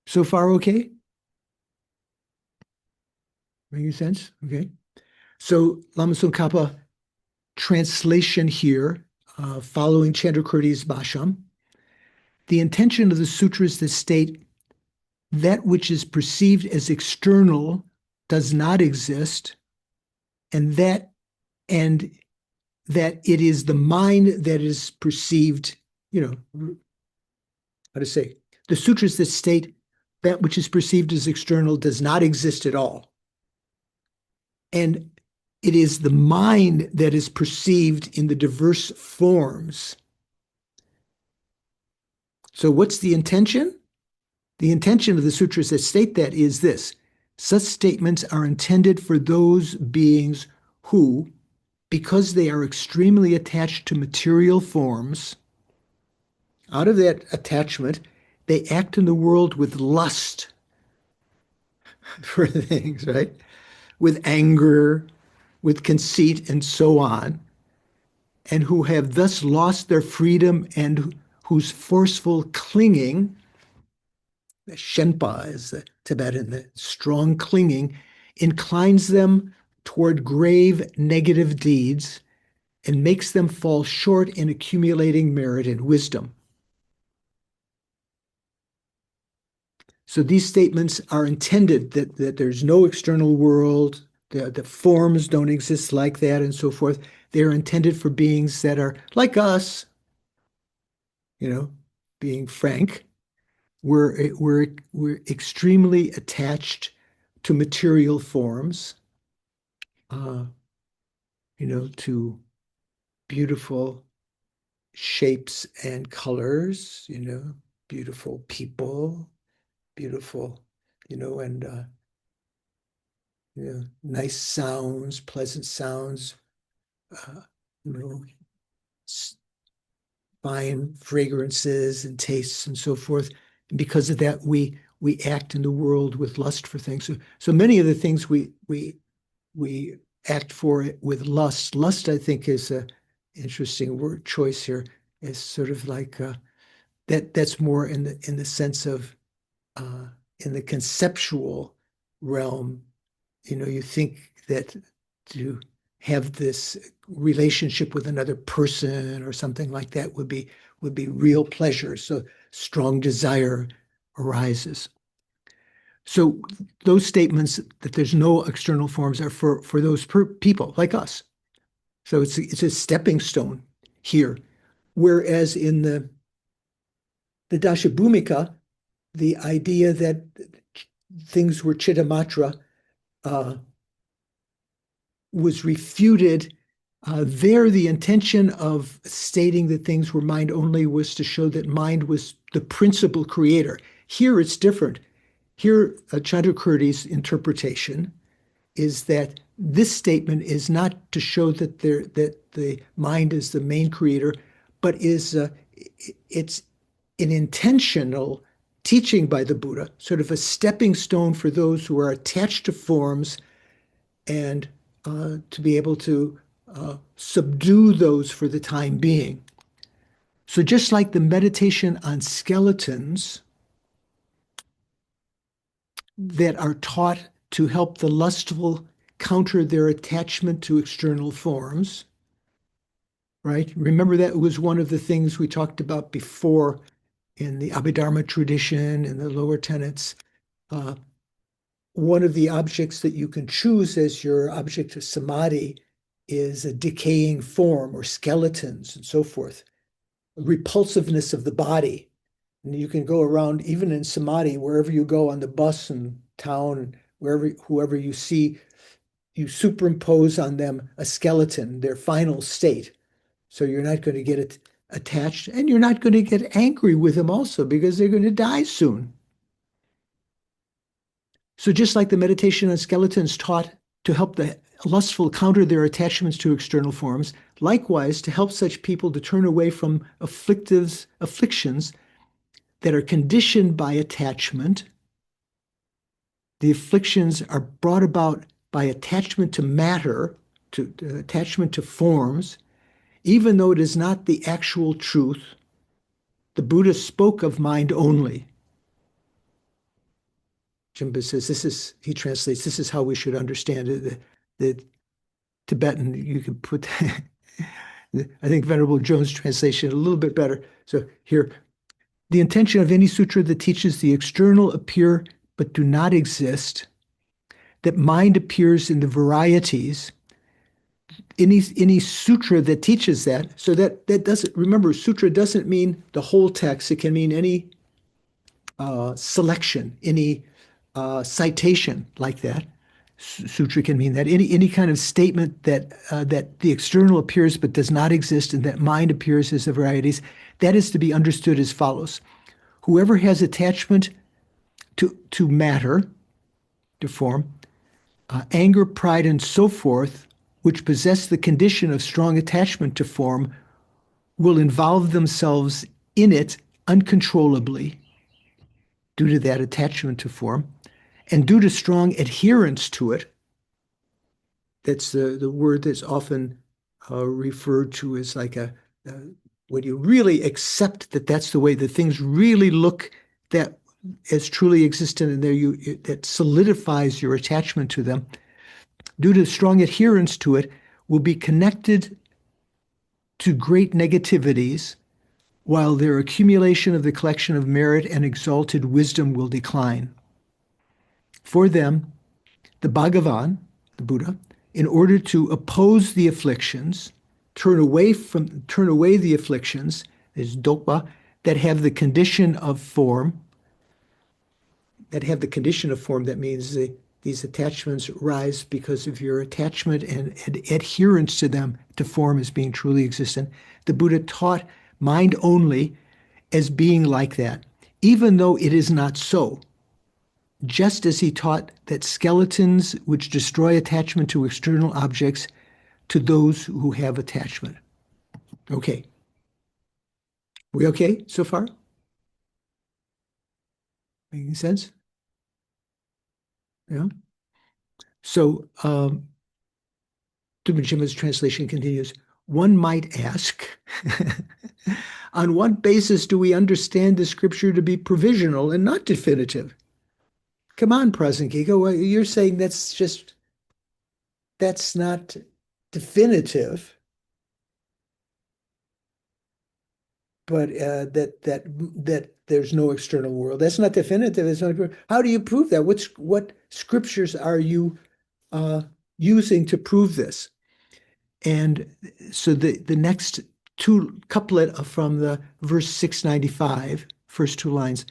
So far, okay? Making sense? Okay. So Lama Tsongkhapa translation here, following Chandrakirti's Bhasham. The intention of the sutras that state that which is perceived as external does not exist, and that it is the mind that is perceived, how to say, the sutras that state that which is perceived as external does not exist at all. And it is the mind that is perceived in the diverse forms. So what's the intention? The intention of the sutras that state that is this: such statements are intended for those beings who, because they are extremely attached to material forms, out of that attachment, they act in the world with lust for things, right? With anger, with conceit, and so on, and who have thus lost their freedom and whose forceful clinging, the Shenpa is the Tibetan, the strong clinging, inclines them toward grave negative deeds and makes them fall short in accumulating merit and wisdom. So these statements are intended that there's no external world, the forms don't exist like that, and so forth. They're intended for beings that are like us, being frank. We're extremely attached to material forms, to beautiful shapes and colors, beautiful people, beautiful, and nice sounds, pleasant sounds, you know, fine fragrances and tastes and so forth. And because of that, we act in the world with lust for things. So many of the things we act for it with lust. Lust, I think, is a interesting word choice here. Is sort of like that's more in the sense of in the conceptual realm. You think that to have this relationship with another person or something like that would be real pleasure. So strong desire arises. So those statements that there's no external forms are for those people like us. So it's a stepping stone here. Whereas in the Dashabhumika, the idea that things were Chittamatra was refuted. There, the intention of stating that things were mind only was to show that mind was the principal creator. Here, it's different. Here, Chandrakirti's interpretation is that this statement is not to show that the mind is the main creator, but it's an intentional teaching by the Buddha, sort of a stepping stone for those who are attached to forms, and to be able to subdue those for the time being. So just like the meditation on skeletons that are taught to help the lustful counter their attachment to external forms, right? Remember that was one of the things we talked about before in the Abhidharma tradition and the lower tenets. One of the objects that you can choose as your object of samadhi is a decaying form or skeletons and so forth, repulsiveness of the body. And you can go around, even in samadhi, wherever you go on the bus and town, whoever you see, you superimpose on them a skeleton, their final state. So you're not going to get it attached, and you're not going to get angry with them also because they're going to die soon. So just like the meditation on skeletons taught to help the lustful counter their attachments to external forms, likewise, to help such people to turn away from afflictions that are conditioned by attachment. The afflictions are brought about by attachment to matter, to attachment to forms, even though it is not the actual truth. The Buddha spoke of mind only. Jimba says, he translates, this is how we should understand it. The Tibetan, you can put, I think Venerable Jones' translation a little bit better. So here, the intention of any sutra that teaches the external appear but do not exist, that mind appears in the varieties, any sutra that teaches that, so that doesn't, remember, sutra doesn't mean the whole text, it can mean any selection, any citation like that. Sutra can mean that any kind of statement that that the external appears but does not exist, and that mind appears as the varieties. That is to be understood as follows: whoever has attachment to matter, to form, anger, pride, and so forth, which possess the condition of strong attachment to form, will involve themselves in it uncontrollably due to that attachment to form, and due to strong adherence to it. That's the word that's often referred to as like when you really accept that that's the way that things really look, that as truly existent, and that solidifies your attachment to them. Due to strong adherence to it, will be connected to great negativities, while their accumulation of the collection of merit and exalted wisdom will decline. For them, the Bhagavan, the Buddha, in order to oppose the afflictions, turn away the afflictions, is dokpa, that have the condition of form, that means these attachments rise because of your attachment and adherence to them, to form as being truly existent. The Buddha taught mind only as being like that, even though it is not so. Just as he taught that skeletons which destroy attachment to external objects to those who have attachment. Okay. We okay so far? Making sense? Yeah. So, Dumajima's translation continues, one might ask, on what basis do we understand the scripture to be provisional and not definitive? Come on, Prasankika, well, you're saying that's not definitive, but that there's no external world. That's not definitive. It's not. How do you prove that? What scriptures are you using to prove this? And so the next couplet from the verse 695, first two lines,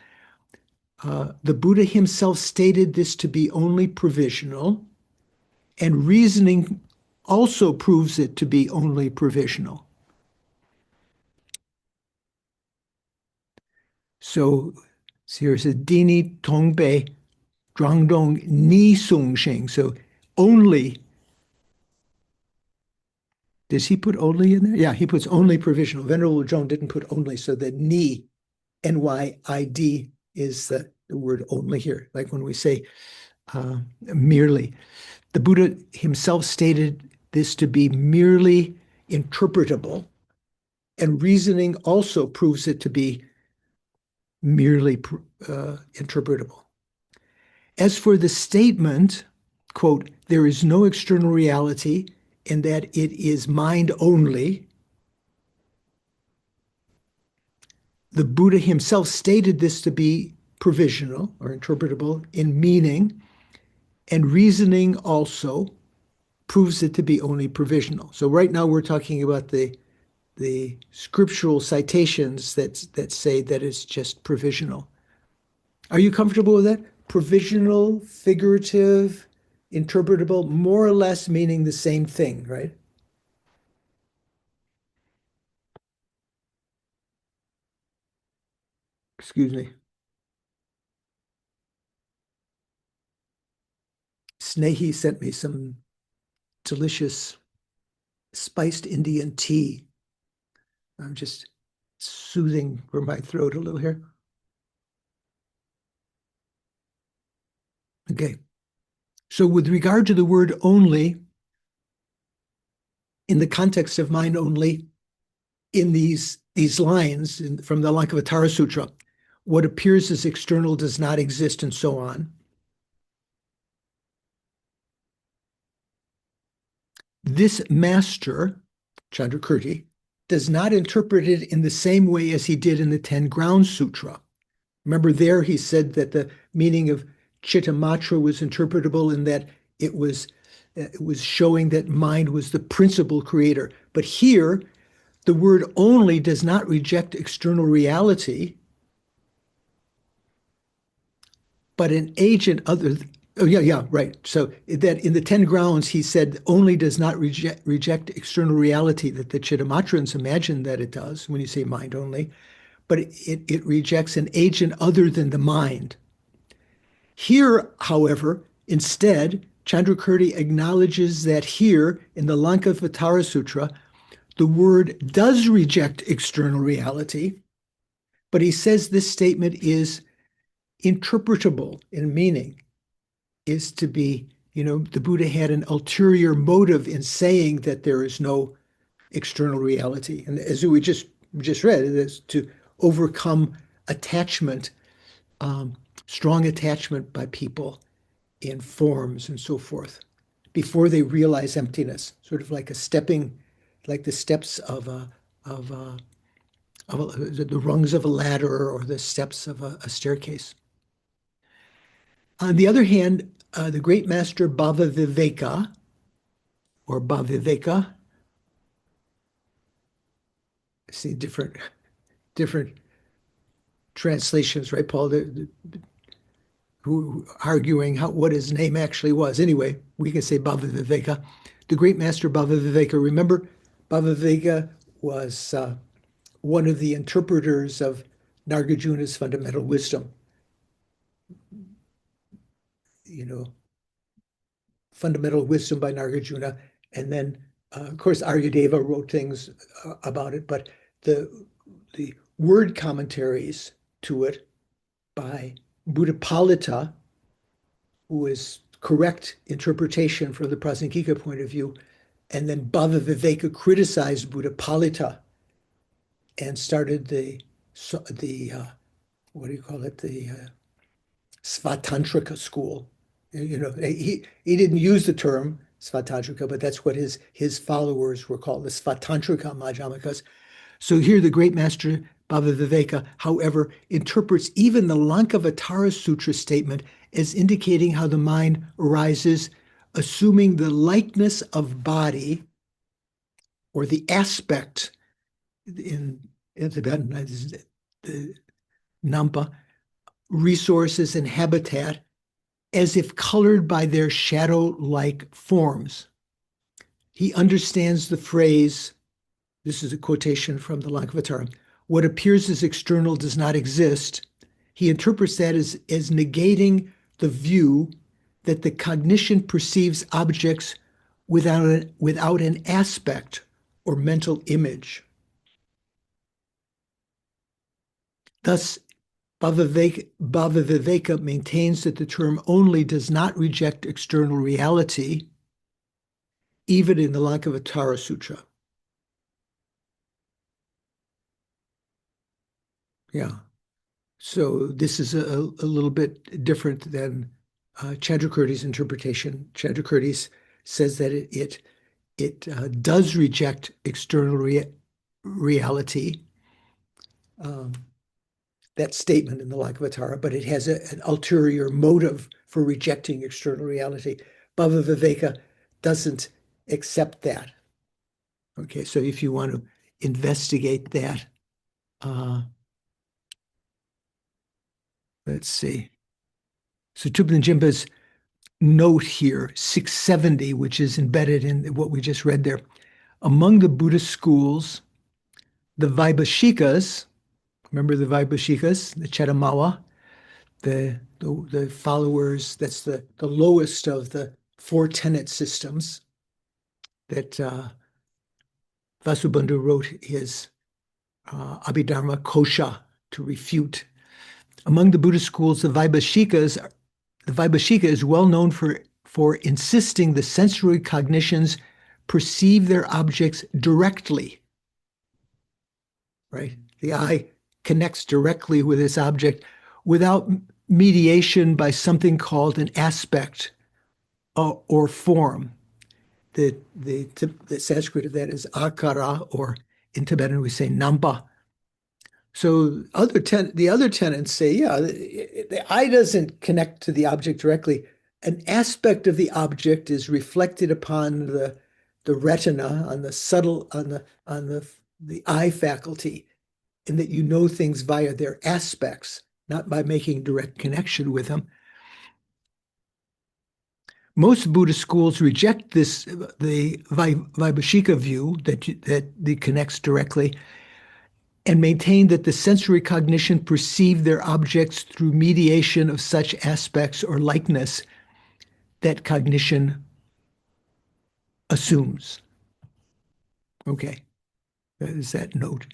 the Buddha himself stated this to be only provisional, and reasoning also proves it to be only provisional. So here it says, Dini Tongbe Zhuangdong Ni Sung Sheng. So only. Does he put only in there? Yeah, he puts only provisional. Venerable Zhong didn't put only, so the ni, N-Y-I-D, is the word only here. Like when we say merely. The Buddha himself stated this to be merely interpretable. and reasoning also proves it to be merely interpretable. As for the statement, quote, there is no external reality and that it is mind only, the Buddha himself stated this to be provisional or interpretable in meaning, and reasoning also proves it to be only provisional. So right now we're talking about the scriptural citations that say that it's just provisional. Are you comfortable with that? Provisional, figurative, interpretable, more or less meaning the same thing, right? Excuse me. Snehi sent me some delicious spiced Indian tea. I'm just soothing for my throat a little here. Okay. So with regard to the word only, in the context of mind only, in these lines from the Lankavatara Sutra, what appears as external does not exist, and so on. This master, Chandrakirti, does not interpret it in the same way as he did in the 10 Grounds Sutra. Remember there he said that the meaning of Chittamatra was interpretable in that it was showing that mind was the principal creator. But here, the word only does not reject external reality, but an agent other. Oh, yeah, right. So that in the 10 Grounds, he said only does not reject external reality that the Chittamatrans imagine that it does when you say mind only, but it rejects an agent other than the mind. Here, however, instead, Chandrakirti acknowledges that here in the Lankavatara Sutra, the word does reject external reality, but he says this statement is interpretable in meaning, is to be, the Buddha had an ulterior motive in saying that there is no external reality. And as we just read, it is to overcome attachment, strong attachment by people in forms and so forth, before they realize emptiness, sort of like like the steps of the rungs of a ladder or the steps of a staircase. On the other hand, the great master Bhavaviveka, or Bhaviveka, see different translations, right, Paul? Who arguing what his name actually was. Anyway, we can say Bhavaviveka. The great master Bhavaviveka. Remember, Bhavaviveka was one of the interpreters of Nagarjuna's fundamental wisdom. Fundamental wisdom by Nagarjuna, and then of course Aryadeva wrote things about it, but the word commentaries to it by Buddhapalita, who is correct interpretation from the Prasangika point of view, and then Bhavaviveka criticized Buddhapalita and started the what do you call it, the Svatantrika school. He didn't use the term Svatantrika, but that's what his followers were called, the Svatantrika Madhyamikas. So here the great master Bhavaviveka, however, interprets even the Lankavatara Sutra statement as indicating how the mind arises, assuming the likeness of body, or the aspect in Tibetan, the Nampa, resources and habitat, as if colored by their shadow-like forms. He understands the phrase, this is a quotation from the Lankavatara, what appears as external does not exist. He interprets that as negating the view that the cognition perceives objects without an aspect or mental image. Thus, Bhavaviveka maintains that the term only does not reject external reality, even in the Lankavatara Sutra. Yeah. So this is a little bit different than Chandrakirti's interpretation. Chandrakirti says that it does reject external reality, that statement in the Lankavatara, but it has an ulterior motive for rejecting external reality. Bhava Viveka doesn't accept that. Okay, so if you want to investigate that, let's see. So Thupten Jinpa's note here, 670, which is embedded in what we just read there. Among the Buddhist schools, the Vaibhashikas, remember the Vaibhashikas, the Chetamawa, the followers, that's the lowest of the four tenet systems that Vasubandhu wrote his Abhidharma Kosha to refute. Among the Buddhist schools, the Vaibhashika is well known for insisting the sensory cognitions perceive their objects directly, right? The eye connects directly with its object without mediation by something called an aspect or form. The Sanskrit of that is akara, or in Tibetan we say nampa. So the other tenets say, yeah, the eye doesn't connect to the object directly. An aspect of the object is reflected upon the retina, on the subtle, on the eye faculty, and that you know things via their aspects, not by making direct connection with them. Most Buddhist schools reject this, the Vaibhashika view that it connects directly, and maintain that the sensory cognition perceive their objects through mediation of such aspects or likeness that cognition assumes. Okay, that is that note.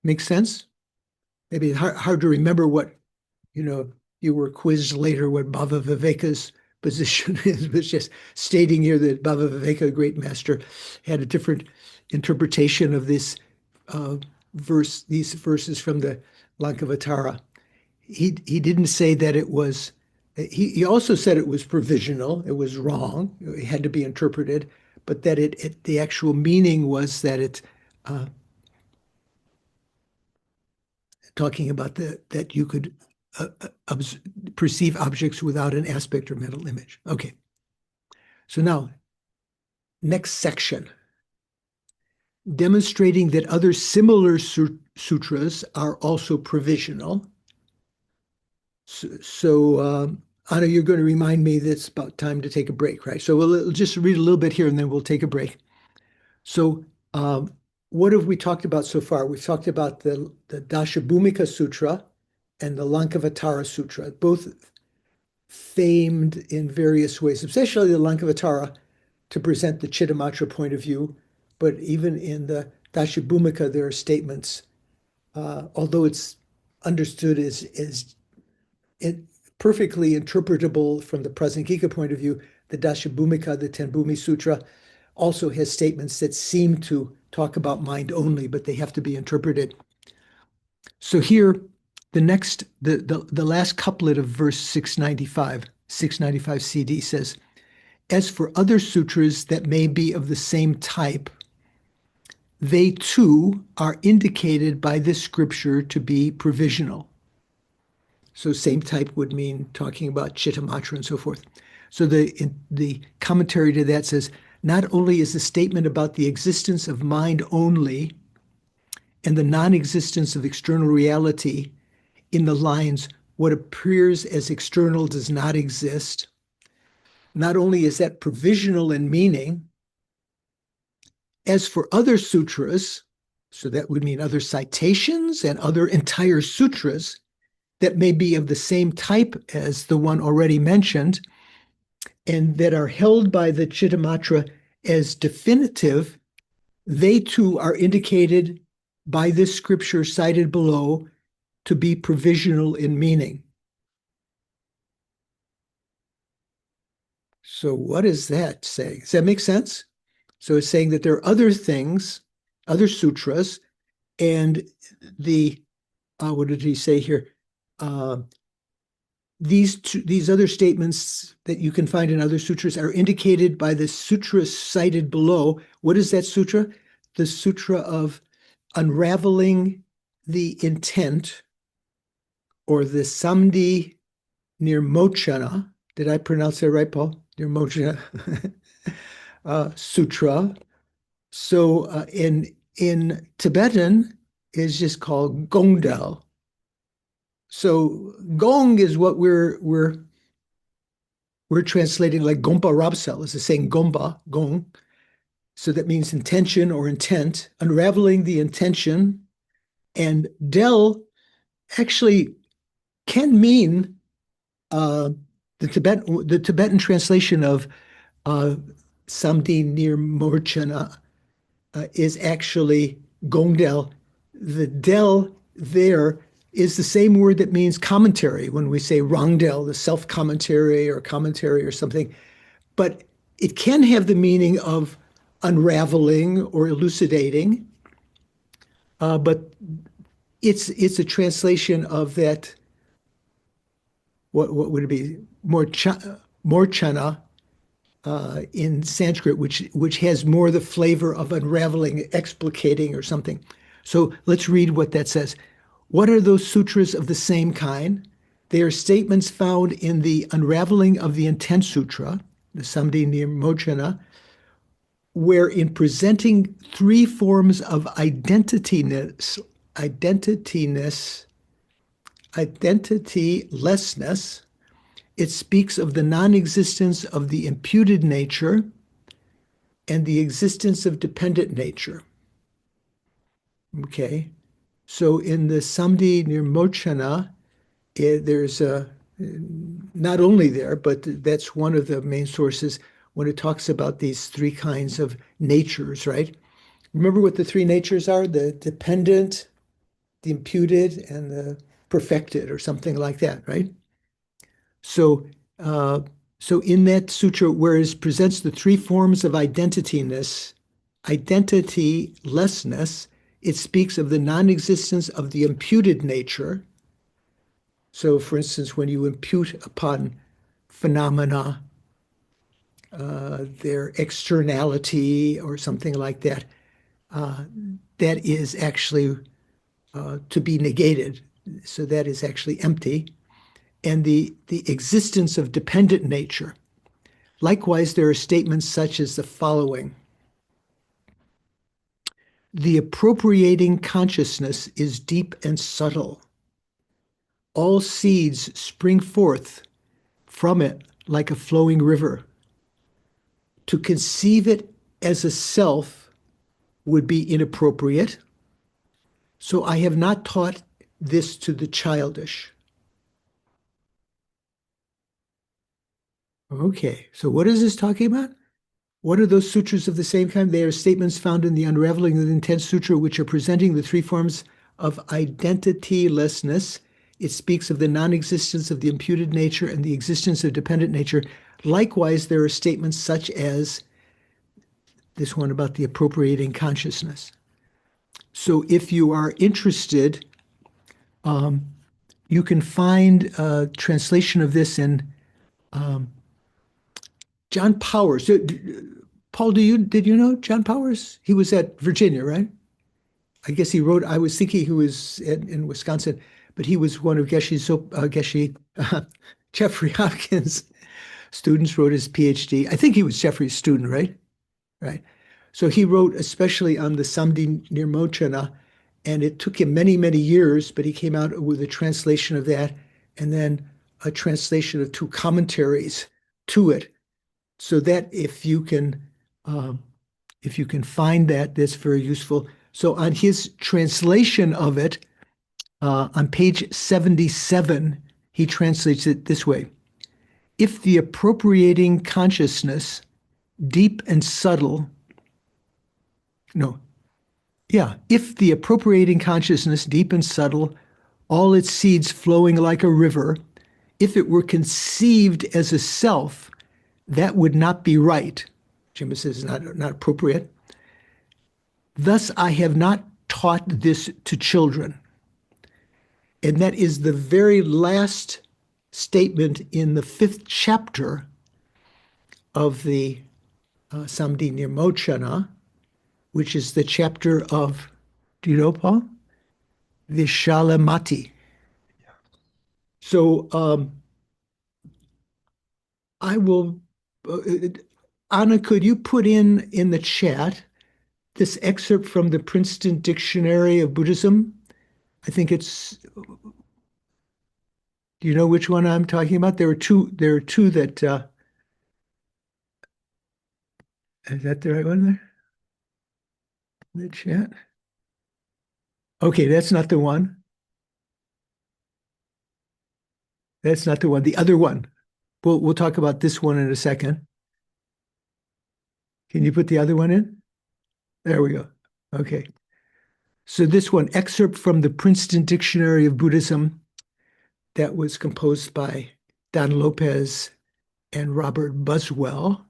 Makes sense? Maybe it's hard to remember what, you were quizzed later what Bhava Viveka's position is, but just stating here that Bhava Viveka, a great master, had a different interpretation of this these verses from the Lankavatara. He didn't say that it was, he also said it was provisional, it was wrong, it had to be interpreted, but that the actual meaning was that it talking about that you could perceive objects without an aspect or mental image. Okay. So now, next section. Demonstrating that other similar sutras are also provisional. So Anna, you're going to remind me that it's about time to take a break, right? So we'll just read a little bit here and then we'll take a break. So what have we talked about so far? We've talked about the Dashabhumika Sutra and the Lankavatara Sutra, both famed in various ways, especially the Lankavatara to present the Chittamatra point of view. But even in the Dashabhumika, there are statements, although it's understood as perfectly interpretable from the Prasangika point of view, the Dashabhumika, the Tenbhumi Sutra, also has statements that seem to talk about mind only, but they have to be interpreted. So here, the last couplet of verse 695 CD says, as for other sutras that may be of the same type, they too are indicated by this scripture to be provisional. So same type would mean talking about Chittamatra and so forth. So the commentary to that says, not only is the statement about the existence of mind only and the non-existence of external reality in the lines, what appears as external does not exist, not only is that provisional in meaning, as for other sutras, so that would mean other citations and other entire sutras that may be of the same type as the one already mentioned, and that are held by the Chittamatra as definitive, they too are indicated by this scripture cited below to be provisional in meaning. So what is that saying? Does that make sense? So it's saying that there are other things, other sutras, And what did he say here? These other statements that you can find in other sutras are indicated by the sutra cited below. What is that sutra? The sutra of unraveling the intent, or the Samdi Nirmochana. Did I pronounce that right, Paul? Nirmochana Sutra. So in Tibetan, is just called Gongdal. So Gong is what we're translating, like Gompa Rapsal is the saying Gompa, Gong. So that means intention or intent, unraveling the intention. And Del actually can mean the Tibetan translation of Samdi Nirmochana is actually Gongdel. The del there is the same word that means commentary when we say Rangdel, the self-commentary or something. But it can have the meaning of unraveling or elucidating. But it's a translation of that. What would it be? Morchana in Sanskrit, which has more the flavor of unraveling, explicating, or something. So let's read what that says. What are those sutras of the same kind? They are statements found in the Unraveling of the Intent Sutra, the Samdi Nirmochana, where in presenting three forms of identitylessness, it speaks of the non-existence of the imputed nature and the existence of dependent nature. Okay, so in the Samdi Nirmochana, there's not only there, but that's one of the main sources when it talks about these three kinds of natures, right? Remember what the three natures are? The dependent, the imputed, and the perfected, or something like that, right? So in that sutra, whereas presents the three forms of identitylessness, it speaks of the non-existence of the imputed nature. So, for instance, when you impute upon phenomena their externality or something like that, that is actually to be negated. So that is actually empty. And the existence of dependent nature. Likewise, there are statements such as the following. The appropriating consciousness is deep and subtle. All seeds spring forth from it like a flowing river. To conceive it as a self would be inappropriate, so I have not taught this to the childish. Okay, so what is this talking about? What are those sutras of the same kind? They are statements found in the Unraveling of the Intent Sutra, which are presenting the three forms of identitylessness. It speaks of the non-existence of the imputed nature and the existence of dependent nature. Likewise, there are statements such as this one about the appropriating consciousness. So if you are interested, you can find a translation of this in John Powers. Paul, did you know John Powers? He was at Virginia, right? I guess he wrote, I was thinking he was in Wisconsin, but he was one of Jeffrey Hopkins' students, wrote his PhD. I think he was Jeffrey's student, right? Right. So he wrote especially on the Samdi Nirmochana, and it took him many, many years, but he came out with a translation of that and then a translation of two commentaries to it. So that if you can find that, that's very useful. So on his translation of it, on page 77, he translates it this way. If the appropriating consciousness, deep and subtle, if the appropriating consciousness, deep and subtle, all its seeds flowing like a river, if it were conceived as a self, that would not be right. Jimmy says not appropriate. Thus, I have not taught this to children. And that is the very last statement in the 5th chapter of the Samdi Nirmochana, which is the chapter of, do you know, Paul? Vishalamati. So I will, Anna, could you put in the chat this excerpt from the Princeton Dictionary of Buddhism? I think it's, do you know which one I'm talking about? There are two that, is that the right one there? The chat? Okay, that's not the one. That's not the one. The other one. We'll talk about this one in a second. Can you put the other one in? There we go. Okay. So this one, excerpt from the Princeton Dictionary of Buddhism, that was composed by Don Lopez and Robert Buswell.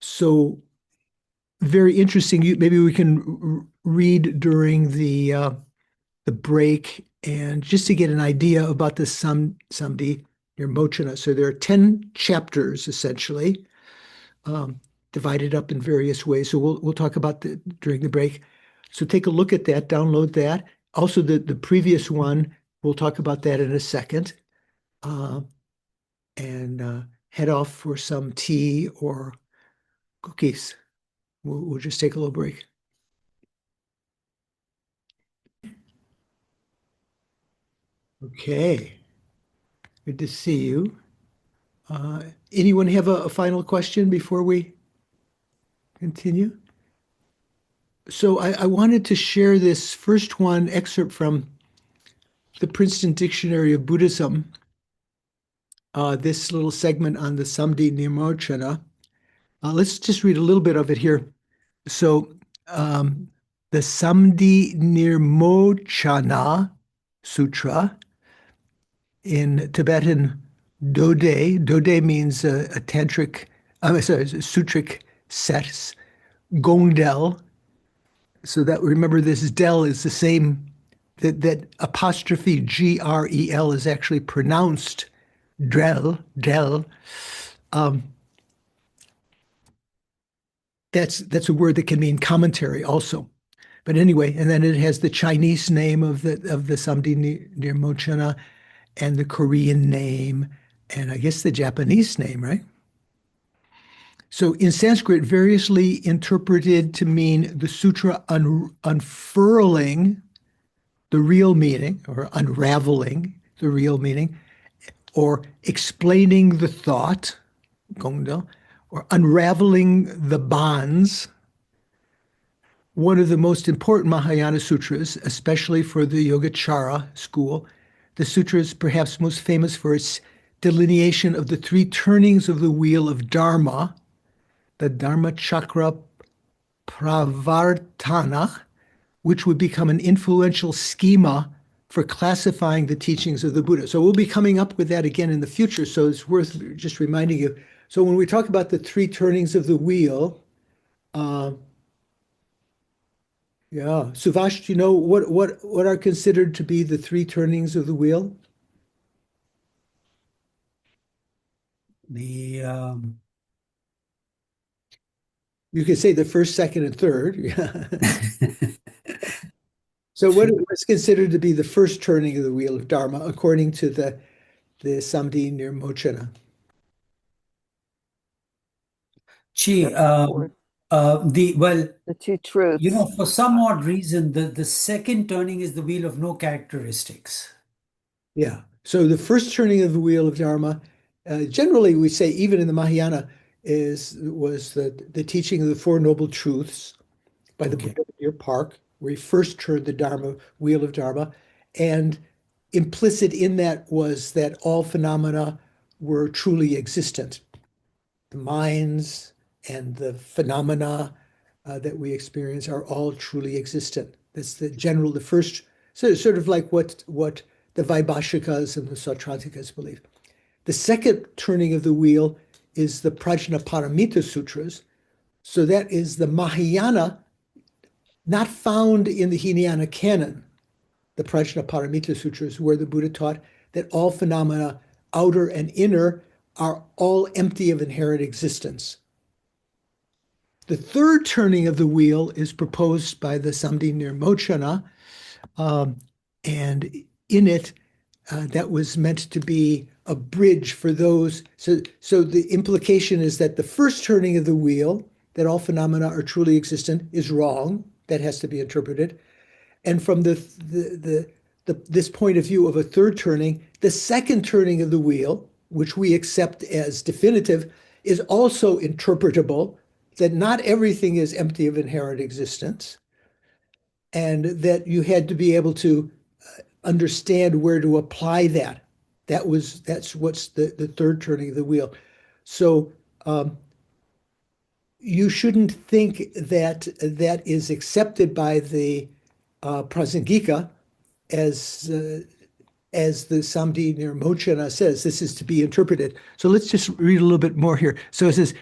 So very interesting. Maybe we can read during the break, and just to get an idea about the Samdi Nirmochana. So there are 10 chapters essentially, divided up in various ways. So we'll talk about during the break. So take a look at that, download that. Also the previous one, we'll talk about that in a second. And head off for some tea or cookies. We'll just take a little break. Okay, good to see you. Anyone have a final question before we continue? So I wanted to share this first one excerpt from the Princeton Dictionary of Buddhism, this little segment on the Samdi Nirmochana. Let's just read a little bit of it here. So the Samdi Nirmochana Sutra, in Tibetan Dode. Dode means a tantric, sutric set, Gongdel. So that, remember, this del is the same, that apostrophe Grel is actually pronounced del. That's a word that can mean commentary also. But anyway, and then it has the Chinese name of the Samdi Nirmochana, and the Korean name, and I guess the Japanese name, right? So in Sanskrit, variously interpreted to mean the sutra unfurling the real meaning, or unraveling the real meaning, or explaining the thought, gongdo, or unraveling the bonds. One of the most important Mahayana sutras, especially for the Yogacara school. The sutra is perhaps most famous for its delineation of the 3 turnings of the wheel of Dharma, the Dharma Chakra Pravartana, which would become an influential schema for classifying the teachings of the Buddha. So we'll be coming up with that again in the future, so it's worth just reminding you. So when we talk about the 3 turnings of the wheel, yeah, Suvash, do you know what are considered to be the 3 turnings of the wheel? The You could say the first, second, and third. So what is considered to be the first turning of the wheel of Dharma, according to the Samdi Nirmochana? the 2 truths. for some odd reason, the second turning is the wheel of no characteristics. Yeah. So the first turning of the wheel of Dharma, generally we say, even in the Mahayana, was the teaching of the Four Noble Truths by the Buddha of Deer Park, where he first turned the wheel of Dharma. And implicit in that was that all phenomena were truly existent. The minds and the phenomena that we experience are all truly existent. That's the first, sort of like what the Vaibhashikas and the Sautratikas believe. The second turning of the wheel is the Prajnaparamita Sutras. So that is the Mahayana not found in the Hinayana canon, the Prajnaparamita Sutras, where the Buddha taught that all phenomena, outer and inner, are all empty of inherent existence. The third turning of the wheel is proposed by the Samdi Nirmochana, and in it, that was meant to be a bridge for those. So the implication is that the first turning of the wheel, that all phenomena are truly existent, is wrong. That has to be interpreted. And from this point of view of a third turning, the second turning of the wheel, which we accept as definitive, is also interpretable, that not everything is empty of inherent existence, and that you had to be able to understand where to apply that. That's what's the third turning of the wheel. So you shouldn't think that that is accepted by the Prasangika as the Samdi Nirmochana says. This is to be interpreted. So let's just read a little bit more here. So it says,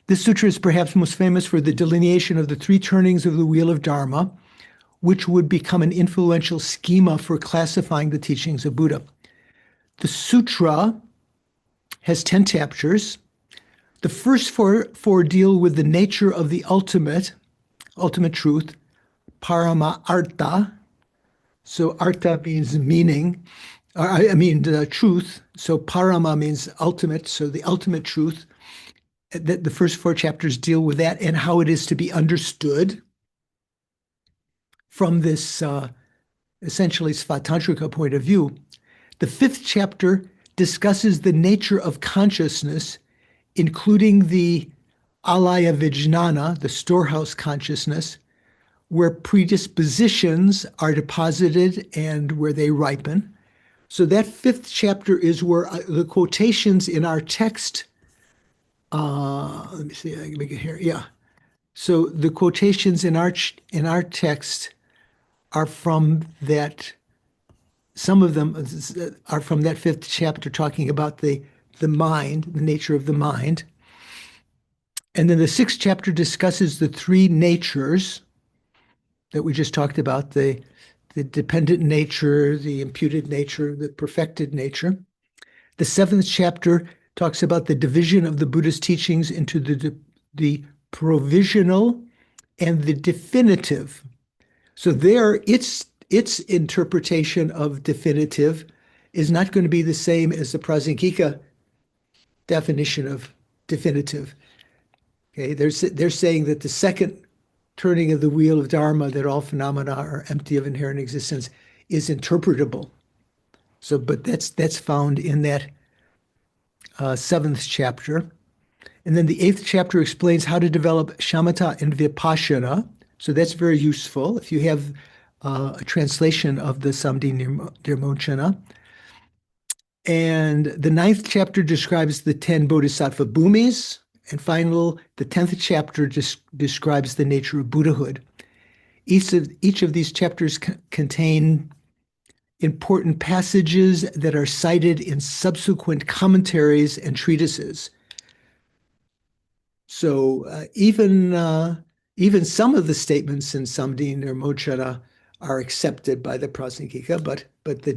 this sutra is perhaps most famous for the delineation of the three turnings of the wheel of Dharma, which would become an influential schema for classifying the teachings of Buddha. The sutra has 10 chapters. The first four deal with the nature of the ultimate truth, parama artha. So artha means meaning, truth. So parama means ultimate. So the ultimate truth, the first four chapters deal with that and how it is to be understood from this essentially Svatantrika point of view. The fifth chapter discusses the nature of consciousness, including the alaya vijnana, the storehouse consciousness, where predispositions are deposited and where they ripen. So that fifth chapter is where the quotations in our text, let me see, I can make it here. Yeah. So the quotations in our text are from that. Some of them are from that fifth chapter, talking about the mind, the nature of the mind. And then the sixth chapter discusses the three natures that we just talked about, the dependent nature, the imputed nature, the perfected nature. The seventh chapter talks about the division of the Buddhist teachings into the provisional and the definitive. So there, its interpretation of definitive is not going to be the same as the Prasangika definition of definitive. Okay, they're saying that the second turning of the wheel of Dharma, that all phenomena are empty of inherent existence, is interpretable. So, but that's found in that seventh chapter. And then the eighth chapter explains how to develop shamatha and vipassana. So that's very useful if you have a translation of the Samdi Nirmochana. And the ninth chapter describes the 10 bodhisattva bhumis. And finally, the 10th chapter describes the nature of Buddhahood. Each of these chapters contain important passages that are cited in subsequent commentaries and treatises. So even some of the statements in Samdi Nirmochana are accepted by the Prasangika, but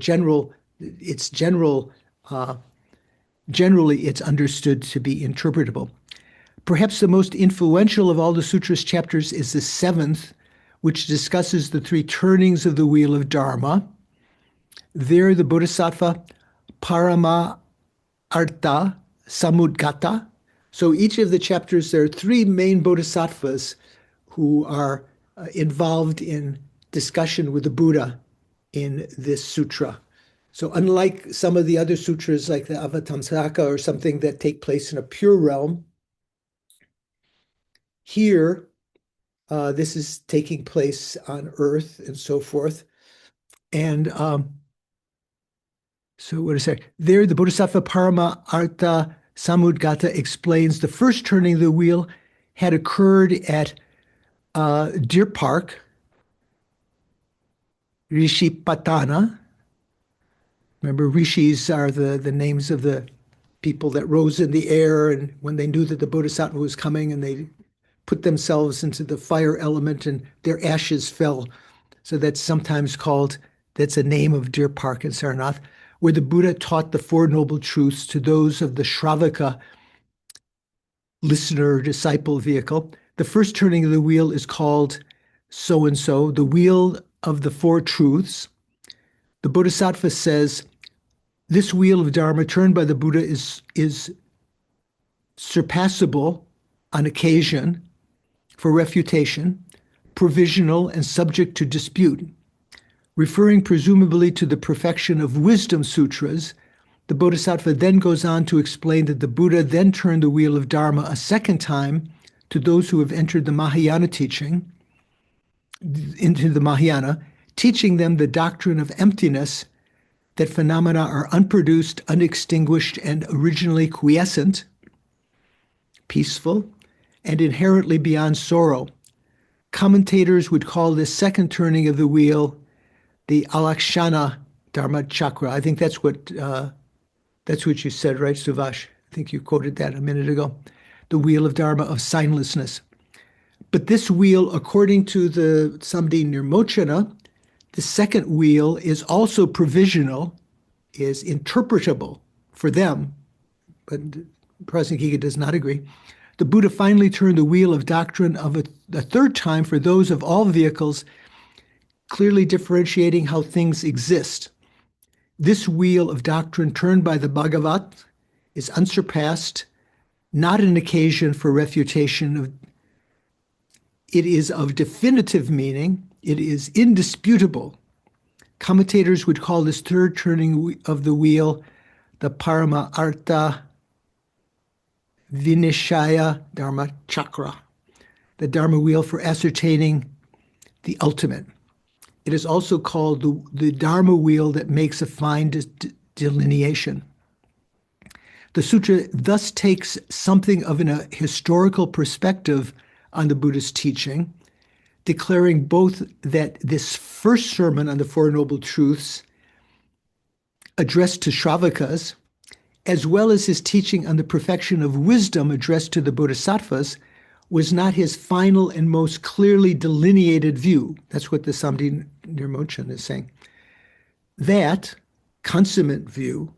generally it's understood to be interpretable. Perhaps the most influential of all the sutras chapters is the seventh, which discusses the three turnings of the wheel of Dharma. There, the Bodhisattva Parama Artha Samudgata. So each of the chapters, there are three main bodhisattvas who are involved in discussion with the Buddha in this sutra. So unlike some of the other sutras like the Avatamsaka or something that take place in a pure realm, here this is taking place on earth and so forth. And so what is that? There, the Bodhisattva Parama Artha Samudgata explains the first turning of the wheel had occurred at Deer Park, Rishipatana. Remember, rishis are the names of the people that rose in the air, and when they knew that the Bodhisattva was coming, and they put themselves into the fire element and their ashes fell. So that's sometimes called, that's a name of Deer Park in Sarnath, where the Buddha taught the Four Noble Truths to those of the Shravaka listener disciple vehicle. The first turning of the wheel is called so-and-so, the wheel of the Four Truths. The Bodhisattva says, this wheel of Dharma turned by the Buddha is surpassable on occasion for refutation, provisional and subject to dispute. Referring presumably to the perfection of wisdom sutras, the Bodhisattva then goes on to explain that the Buddha then turned the wheel of Dharma a second time to those who have entered the Mahayana teaching, into the Mahayana, teaching them the doctrine of emptiness, that phenomena are unproduced, unextinguished, and originally quiescent, peaceful, and inherently beyond sorrow. Commentators would call this second turning of the wheel the Alakshana Dharma Chakra. I think that's what you said, right, Suvash? I think you quoted that a minute ago. The wheel of Dharma of signlessness. But this wheel, according to the Samdi Nirmochana, the second wheel is also provisional, is interpretable for them, but Prasangika does not agree. The Buddha finally turned the wheel of doctrine of a third time for those of all vehicles, clearly differentiating how things exist. This wheel of doctrine turned by the Bhagavat is unsurpassed, not an occasion for refutation. It is of definitive meaning. It is indisputable. Commentators would call this third turning of the wheel the Parama Artha Vinishaya Dharma Chakra, the Dharma wheel for ascertaining the ultimate. It is also called the Dharma wheel that makes a fine delineation. The sutra thus takes something of a historical perspective on the Buddhist teaching, declaring both that this first sermon on the Four Noble Truths addressed to Shravakas, as well as his teaching on the perfection of wisdom addressed to the Bodhisattvas, was not his final and most clearly delineated view. That's what the Samdi Nirmochana is saying. That consummate view,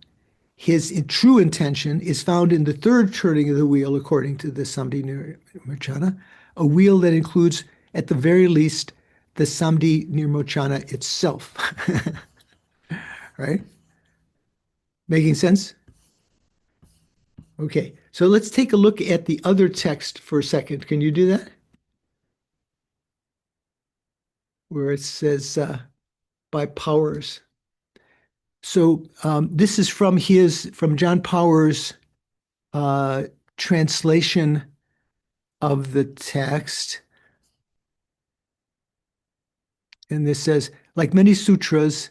his true intention, is found in the third turning of the wheel, according to the Samdi Nirmochana, a wheel that includes, at the very least, the Samdi Nirmochana itself. Right? Making sense? Okay, so let's take a look at the other text for a second. Can you do that? Where it says, by Powers. So this is from John Powers' translation of the text. And this says, like many sutras,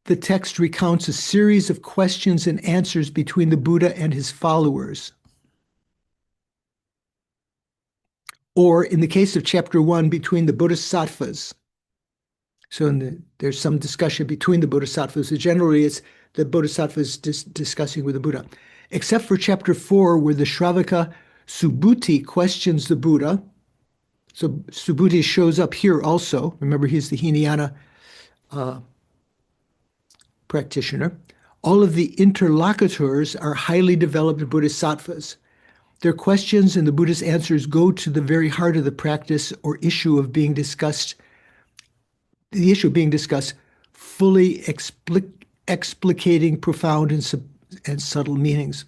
the text recounts a series of questions and answers between the Buddha and his followers. Or in the case of chapter 1, between the Bodhisattvas. So there's some discussion between the Bodhisattvas. Generally, it's the Bodhisattvas discussing with the Buddha. Except for chapter 4, where the Shravaka Subhuti questions the Buddha. So Subhuti shows up here also. Remember, he's the Hinayana practitioner. All of the interlocutors are highly developed bodhisattvas. Their questions and the Buddha's answers go to the very heart of the practice or issue of being discussed. The issue being discussed, fully explicating profound and subtle meanings.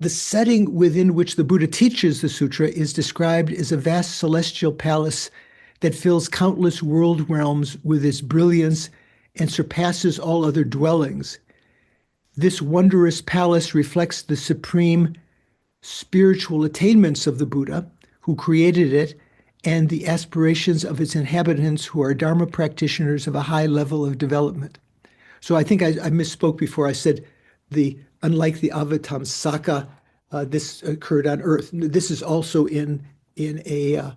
The setting within which the Buddha teaches the sutra is described as a vast celestial palace that fills countless world realms with its brilliance and surpasses all other dwellings. This wondrous palace reflects the supreme spiritual attainments of the Buddha, who created it, and the aspirations of its inhabitants, who are Dharma practitioners of a high level of development. So I think I misspoke before. I said, unlike the Avatamsaka, this occurred on earth. This is also in a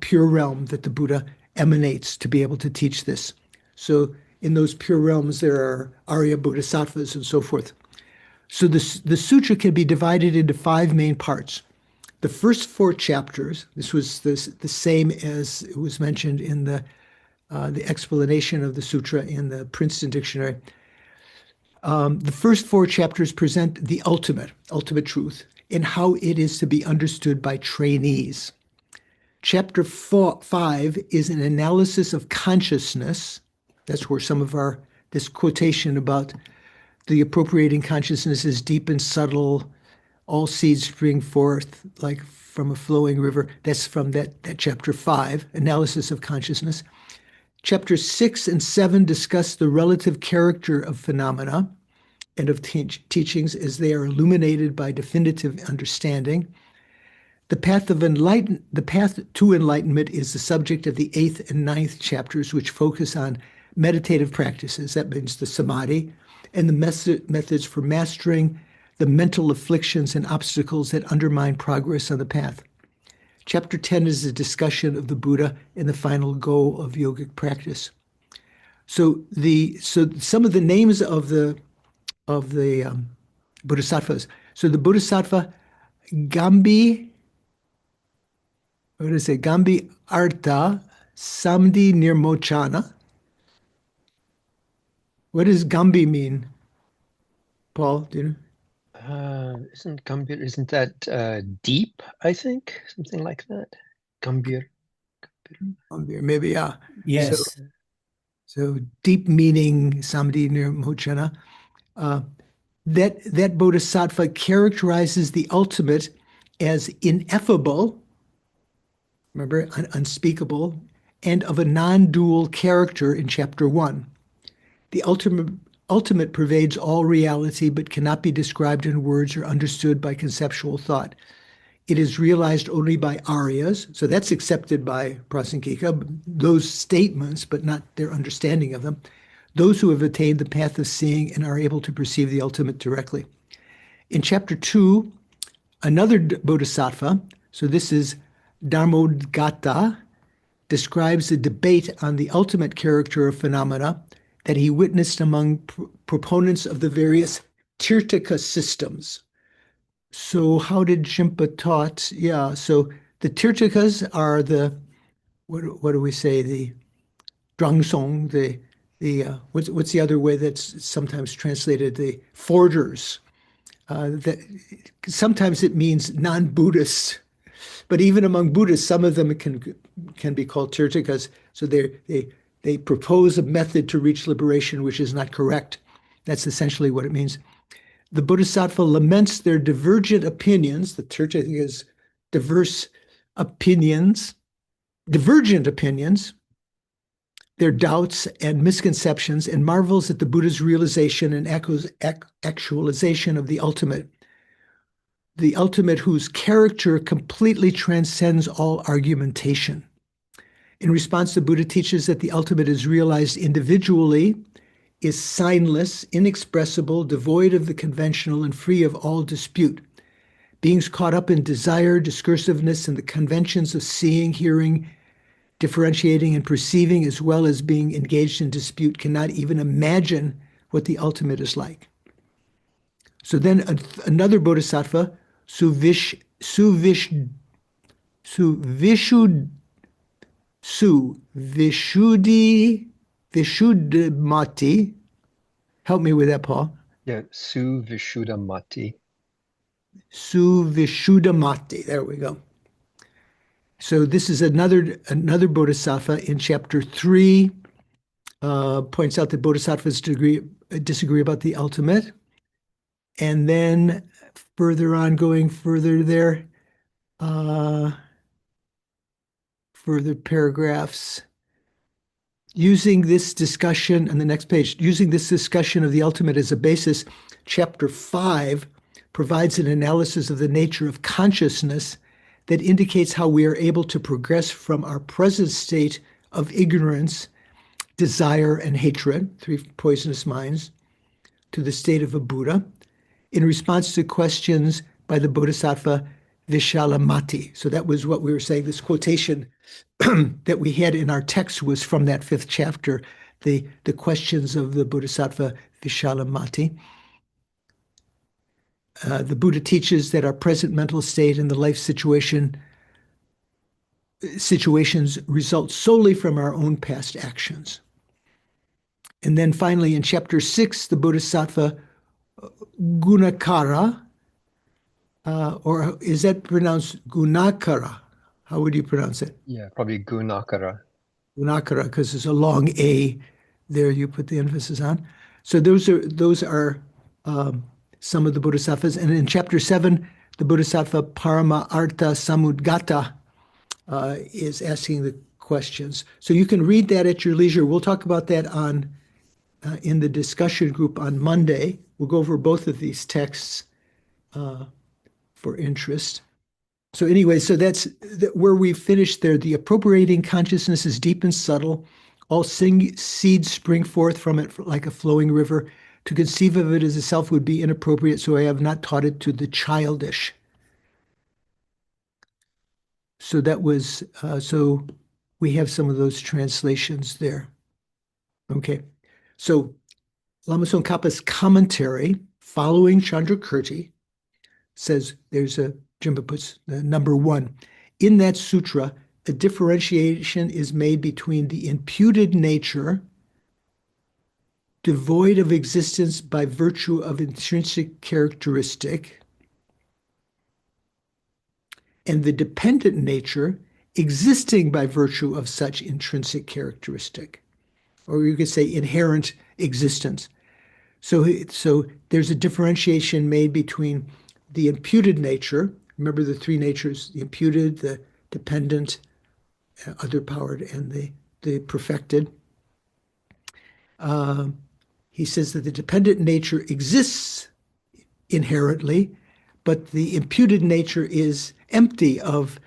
pure realm that the Buddha emanates to be able to teach this. So in those pure realms, there are Arya Bodhisattvas and so forth. So the sutra can be divided into 5 main parts. The first 4 chapters, this was the same as it was mentioned in the explanation of the sutra in the Princeton Dictionary. The first 4 chapters present the ultimate truth and how it is to be understood by trainees. Chapter 5 is an analysis of consciousness. That's where some of this quotation about the appropriating consciousness is deep and subtle, all seeds spring forth like from a flowing river. That's from that chapter 5, analysis of consciousness. Chapters 6 and 7 discuss the relative character of phenomena and of teachings as they are illuminated by definitive understanding. The path to enlightenment is the subject of the 8th and 9th chapters, which focus on meditative practices. That means the samadhi and the methods for mastering the mental afflictions and obstacles that undermine progress on the path. Chapter 10 is a discussion of the Buddha and the final goal of yogic practice. So some of the names of the bodhisattvas. So the bodhisattva Gambi, Gambi Artha Samdi Nirmochana. What does Gambi mean? Paul, do you know? Isn't that deep, I think? Something like that. Gambir. Gambir, maybe, yeah. Yes. So deep meaning, Samdi Nirmochana. That bodhisattva characterizes the ultimate as ineffable, remember, unspeakable, and of a non-dual character in chapter 1. The ultimate pervades all reality but cannot be described in words or understood by conceptual thought. It is realized only by aryas, so that's accepted by Prasangika, those statements, but not their understanding of them. Those who have attained the path of seeing and are able to perceive the ultimate directly. In chapter 2, another bodhisattva, so this is Dharmodgata, describes a debate on the ultimate character of phenomena that he witnessed among proponents of the various Tirtaka systems. So how did Jimpa taught? Yeah, so the Tirtakas are what do we say, the Drangsong, what's the other way that's sometimes translated, the forgers. Sometimes it means non-Buddhists, but even among Buddhists, some of them can be called Tirtakas. So they propose a method to reach liberation which is not correct. That's essentially what it means. The Bodhisattva laments their divergent opinions. The Tirtaka is divergent opinions, their doubts and misconceptions, and marvels at the Buddha's realization and actualization of the ultimate whose character completely transcends all argumentation. In response, the Buddha teaches that the ultimate is realized individually, is signless, inexpressible, devoid of the conventional, and free of all dispute. Beings caught up in desire, discursiveness, and the conventions of seeing, hearing, differentiating, and perceiving, as well as being engaged in dispute, cannot even imagine what the ultimate is like. So then another bodhisattva, Vishuddhamati. Help me with that, Paul. Yeah, Suvishuddhamati. Suvishuddhamati. There we go. So this is another bodhisattva in chapter 3. Points out that bodhisattvas disagree about the ultimate. And then further on, going further there, further paragraphs. Using this discussion on the next page, using this discussion of the ultimate as a basis, chapter 5 provides an analysis of the nature of consciousness that indicates how we are able to progress from our present state of ignorance, desire, and hatred, 3 poisonous minds, to the state of a Buddha, in response to questions by the Bodhisattva Vishalamati. So that was what we were saying. This quotation that we had in our text was from that 5th chapter, the questions of the Bodhisattva Vishalamati. The Buddha teaches that our present mental state and the life situations result solely from our own past actions. And then finally, in chapter 6, the Bodhisattva Gunakara, or is that pronounced Gunakara? How would you pronounce it? Yeah, probably Gunakara. Gunakara, because there's a long A there you put the emphasis on. So those are some of the Bodhisattvas. And in chapter 7, the Bodhisattva Parama Artha Samudgata is asking the questions. So you can read that at your leisure. We'll talk about that in the discussion group on Monday. We'll go over both of these texts for interest. So anyway, so that's where we finished there. The appropriating consciousness is deep and subtle. All seeds spring forth from it like a flowing river. To conceive of it as a self would be inappropriate, so I have not taught it to the childish. So that was, so we have some of those translations there. Okay, so Lama Tsong Khapa's commentary following Chandrakirti says, Jimba puts number 1. In that sutra, a differentiation is made between the imputed nature, devoid of existence by virtue of intrinsic characteristic, and the dependent nature existing by virtue of such intrinsic characteristic, or you could say inherent existence. So there's a differentiation made between the imputed nature. Remember the 3 natures: the imputed, the dependent, other-powered, and the perfected. He says that the dependent nature exists inherently, but the imputed nature is empty of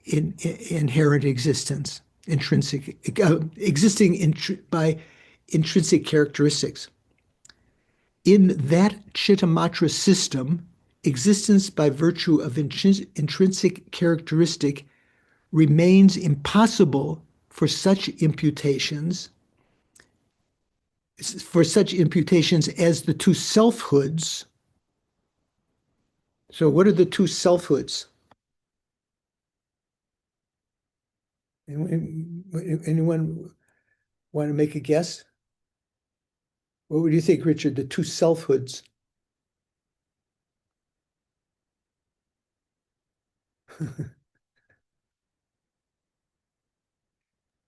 inherent existence, existing by intrinsic characteristics. In that Chittamatra system, existence by virtue of intrinsic characteristic remains impossible for such imputations as the 2 selfhoods. So what are the 2 selfhoods? Anyone want to make a guess? What would you think, Richard? The 2 selfhoods?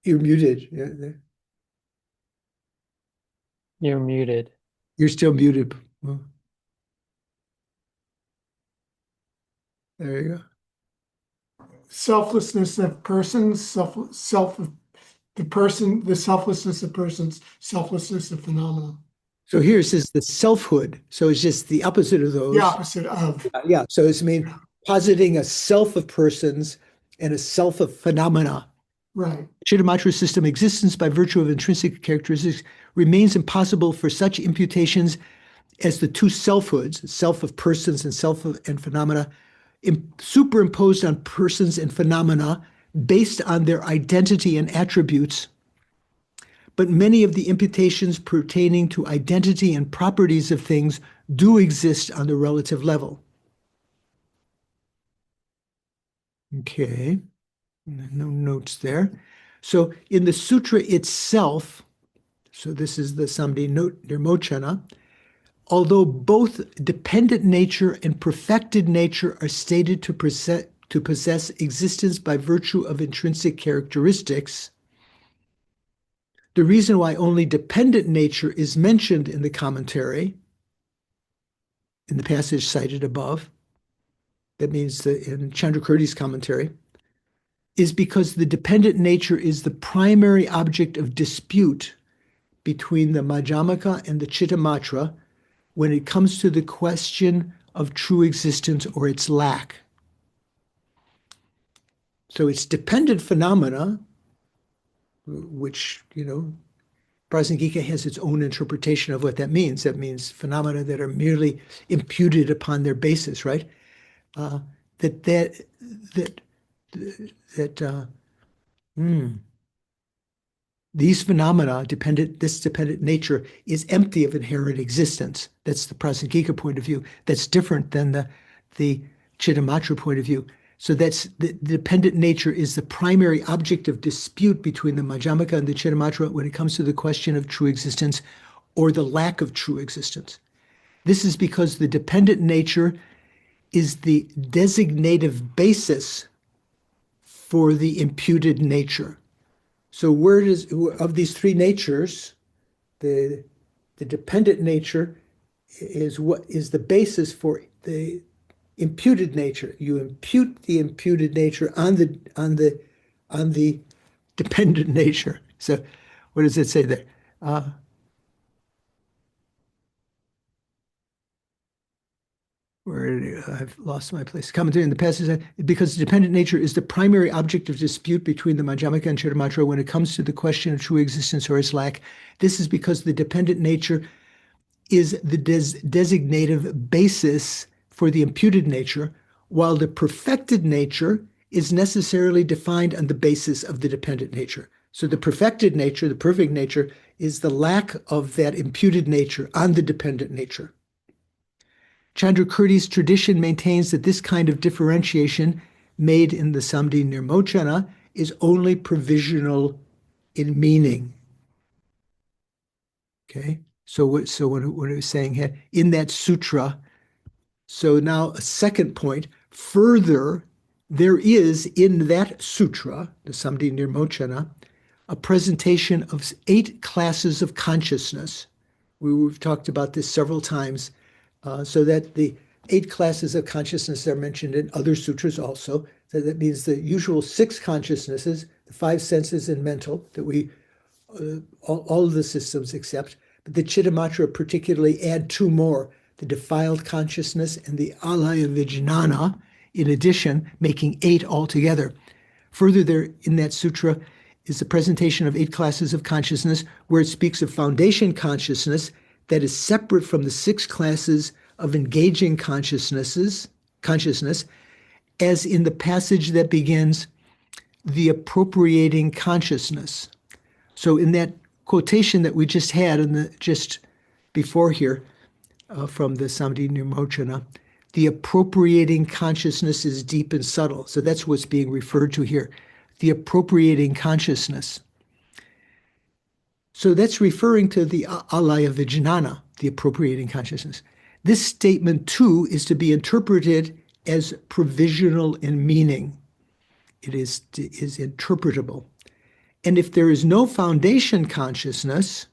You're muted. You're muted. You're still muted. Well, there you go. Selflessness of persons, the selflessness of persons, selflessness of phenomena. So here it says the selfhood. So it's just the opposite of those. The opposite of. Yeah. So it's positing a self of persons and a self of phenomena. Right. Chittamatra system existence by virtue of intrinsic characteristics remains impossible for such imputations as the 2 selfhoods, self of persons and self of and phenomena, superimposed on persons and phenomena based on their identity and attributes. But many of the imputations pertaining to identity and properties of things do exist on the relative level. Okay, no notes there. So in the sutra itself, so this is the Samdi Nirmochana, although both dependent nature and perfected nature are stated to possess existence by virtue of intrinsic characteristics, the reason why only dependent nature is mentioned in the commentary, in the passage cited above, that means in Chandrakirti's commentary, is because the dependent nature is the primary object of dispute between the Madhyamaka and the Chittamatra when it comes to the question of true existence or its lack. So it's dependent phenomena, which, Prasangika has its own interpretation of what that means. That means phenomena that are merely imputed upon their basis, right? these phenomena, this dependent nature, is empty of inherent existence. That's the Prasangika point of view. That's different than the Chittamatra point of view. So that's the dependent nature is the primary object of dispute between the Madhyamaka and the Chittamatra when it comes to the question of true existence or the lack of true existence. This is because the dependent nature is the designative basis for the imputed nature. So where does, of these three natures, the dependent nature is what is the basis for the imputed nature. You impute the imputed nature on the dependent nature. So what does it say there? Where I've lost my place. Commentary in the passage, because dependent nature is the primary object of dispute between the Madhyamaka and Chittamatra when it comes to the question of true existence or its lack. This is because the dependent nature is the designative basis for the imputed nature, while the perfected nature is necessarily defined on the basis of the dependent nature. So the perfected nature, the perfect nature, is the lack of that imputed nature on the dependent nature. Chandrakirti's tradition maintains that this kind of differentiation made in the Samdhi Nirmochana is only provisional in meaning. Okay, so what it was saying here in that sutra. So now a second point. Further, there is in that sutra, the Samdhi Nirmochana, a presentation of 8 classes of consciousness. We've talked about this several times. So that the 8 classes of consciousness are mentioned in other sutras also. So that means the usual 6 consciousnesses, the 5 senses and mental, that we, all of the systems accept. But the Chittamatra particularly add 2 more, the defiled consciousness and the alaya vijnana, in addition, making 8 altogether. Further, there in that sutra is the presentation of 8 classes of consciousness, where it speaks of foundation consciousness, that is separate from the 6 classes of engaging consciousness, as in the passage that begins, the appropriating consciousness. So in that quotation that we just had just before here from the Samdhi Nirmochana, the appropriating consciousness is deep and subtle. So that's what's being referred to here, the appropriating consciousness. So that's referring to the alaya vijnana, the appropriating consciousness. This statement, too, is to be interpreted as provisional in meaning. It is interpretable. And if there is no foundation consciousness,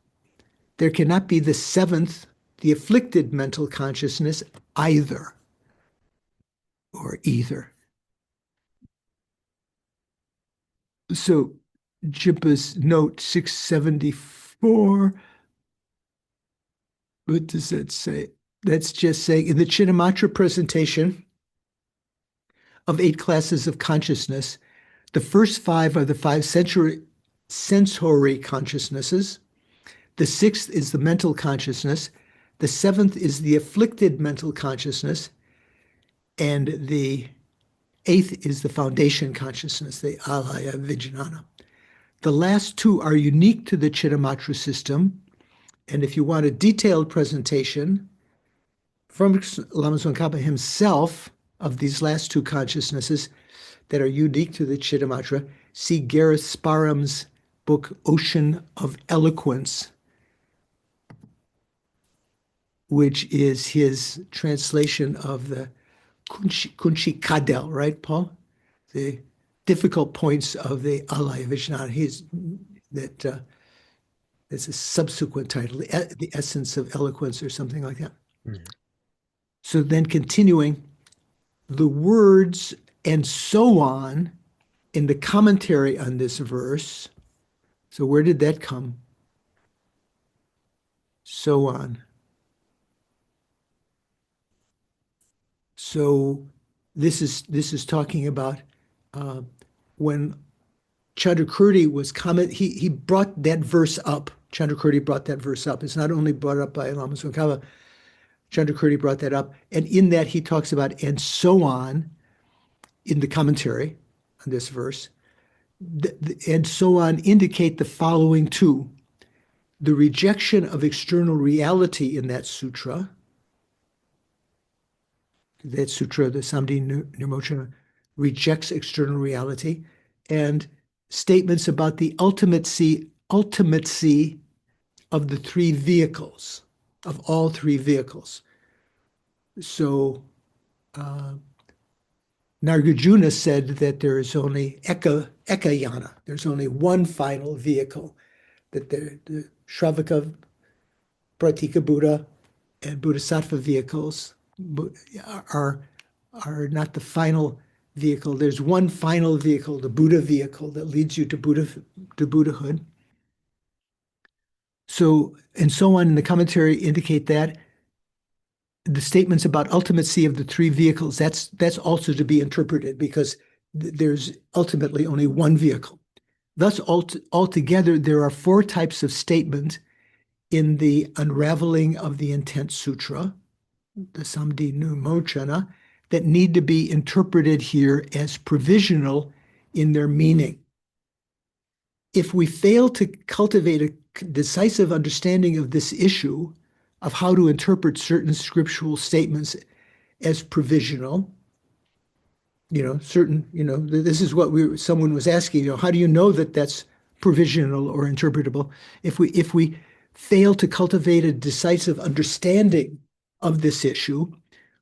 there cannot be the 7th, the afflicted mental consciousness, either, or either. So Jipa's note 674, what does that say? That's just saying in the Chittamatra presentation of 8 classes of consciousness, the first 5 are the 5 sensory consciousnesses. The 6th is the mental consciousness. The 7th is the afflicted mental consciousness. And the 8th is the foundation consciousness, the alaya vijnana. The last 2 are unique to the Chittamatra system. And if you want a detailed presentation from Lama Tsongkhapa himself of these last 2 consciousnesses that are unique to the Chittamatra, see Gareth Sparham's book, Ocean of Eloquence, which is his translation of the Kunchi Kadel, right, Paul? The difficult points of the alaya vijnana. That's a subsequent title, The Essence of Eloquence or something like that. Mm-hmm. So then continuing, the words and so on in the commentary on this verse. So where did that come? So on. So this is talking about when Chandrakirti was he brought that verse up. Chandrakirti brought that verse up. It's not only brought up by Lama Tsongkhapa. Chandrakirti brought that up. And in that he talks about and so on in the commentary on this verse. and so on indicate the following two. The rejection of external reality in that sutra, the Samdi Nirmochana, rejects external reality, and statements about the ultimacy of the three vehicles, of all three vehicles. So Nagarjuna said that there is only ekayana, there's only one final vehicle, that the Shravaka, Pratika Buddha, and Bodhisattva vehicles are not the final vehicle. There's one final vehicle, the Buddha vehicle, that leads you to Buddhahood. So, and so on in the commentary indicate that the statements about ultimacy of the three vehicles, that's also to be interpreted, because there's ultimately only one vehicle. Thus, altogether, there are four types of statement in the Unraveling of the Intent Sutra, the Samdi Nirmochana, that need to be interpreted here as provisional in their meaning. If we fail to cultivate a decisive understanding of this issue, of how to interpret certain scriptural statements as provisional, this is what someone was asking, how do you know that that's provisional or interpretable? If we fail to cultivate a decisive understanding of this issue,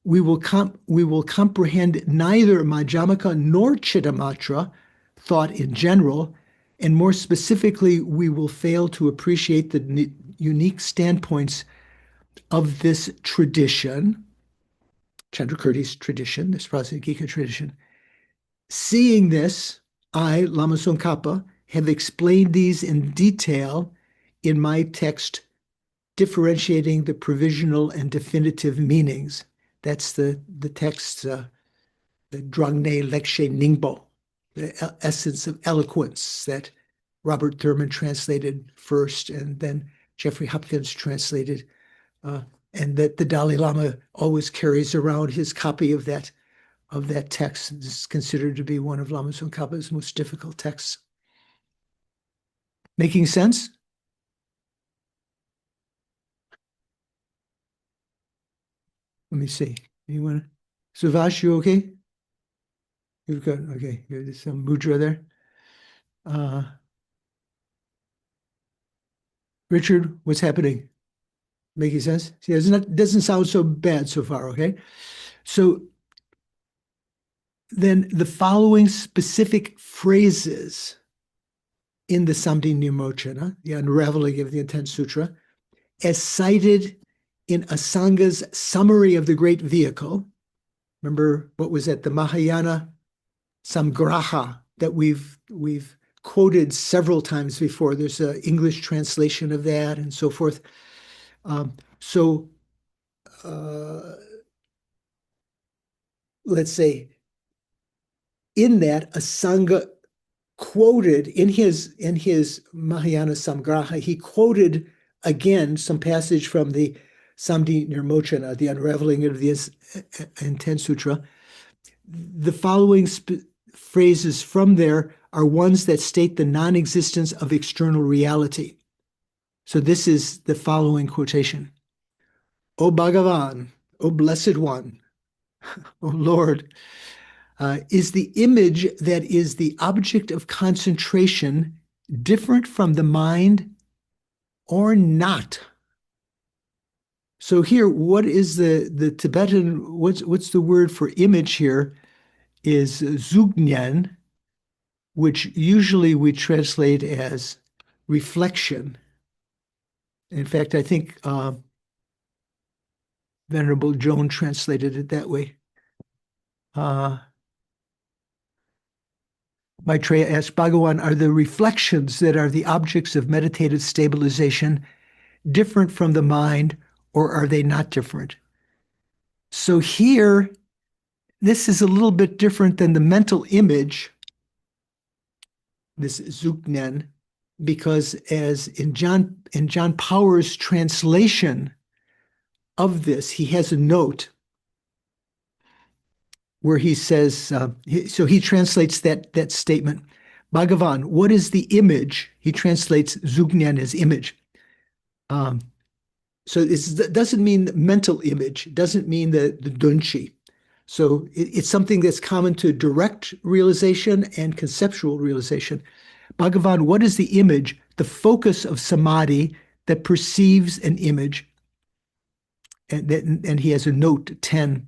we will comprehend neither Madhyamaka nor Chittamatra thought in general, and more specifically, we will fail to appreciate the unique standpoints of this tradition, Chandrakirti's tradition, this Prasangika tradition. Seeing this, I, Lama Tsongkhapa, have explained these in detail in my text, Differentiating the Provisional and Definitive Meanings. That's the text, the Drangne Lekshe Ningbo, the essence of eloquence, that Robert Thurman translated first, and then Jeffrey Hopkins translated, and that the Dalai Lama always carries around his copy of that text. This is considered to be one of Lama Tsongkhapa's most difficult texts. Making sense? Let me see. Anyone? Suvash, you okay? You've got, okay, there's some mudra there. Richard, what's happening? Making sense? See, it doesn't sound so bad so far, okay? So then the following specific phrases in the Samdi Nirmochana, the Unraveling of the Intent Sutra, as cited in Asanga's summary of the Great Vehicle. Remember what was at the Mahayana Samgraha that we've quoted several times before. There's an English translation of that and so forth. Let's say in that, Asanga quoted in his Mahayana Samgraha, he quoted again some passage from the Samdi Nirmochana, the Unraveling of the Intent Sutra. The following phrases from there are ones that state the non-existence of external reality. So this is the following quotation. O Bhagavan, O Blessed One, O Lord, is the image that is the object of concentration different from the mind or not? So here, what is the Tibetan, what's the word for image here is zugnyan, which usually we translate as reflection. In fact, I think Venerable Joan translated it that way. Maitreya asked, Bhagavan, are the reflections that are the objects of meditative stabilization different from the mind, or are they not different? So here, this is a little bit different than the mental image, this Zugnen, because as in John Power's translation of this, he has a note where he says, so he translates that statement, Bhagavan, what is the image? He translates Zugnan as image. So it doesn't mean mental image. It doesn't mean the dunchi. So it's something that's common to direct realization and conceptual realization. Bhagavan, what is the image, the focus of samadhi that perceives an image? And he has a note 10.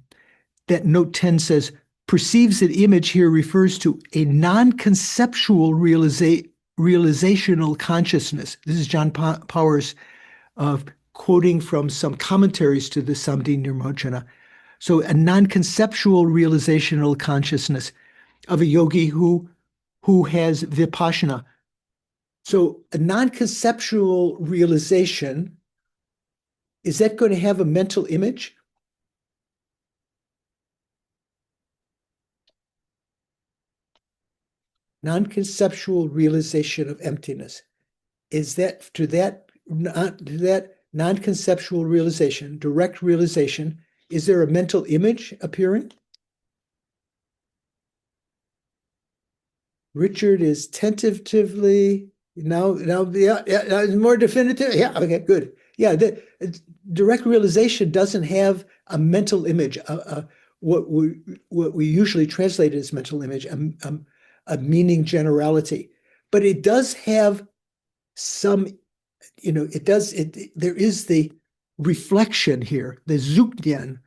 That note 10 says, perceives an image here refers to a non-conceptual realizational consciousness. This is John Powers quoting from some commentaries to the Samdi Nirmocana. So a non-conceptual realizational consciousness of a yogi who has vipassana. So a non-conceptual realization, is that going to have a mental image? Non-conceptual realization of emptiness. Is that to that non-conceptual realization, direct realization, is there a mental image appearing? Richard is tentatively now yeah, more definitive. Yeah, okay, good. Yeah, the direct realization doesn't have a mental image. What we usually translate as mental image, a meaning generality, but it does have some. There is the reflection here, the Zugyan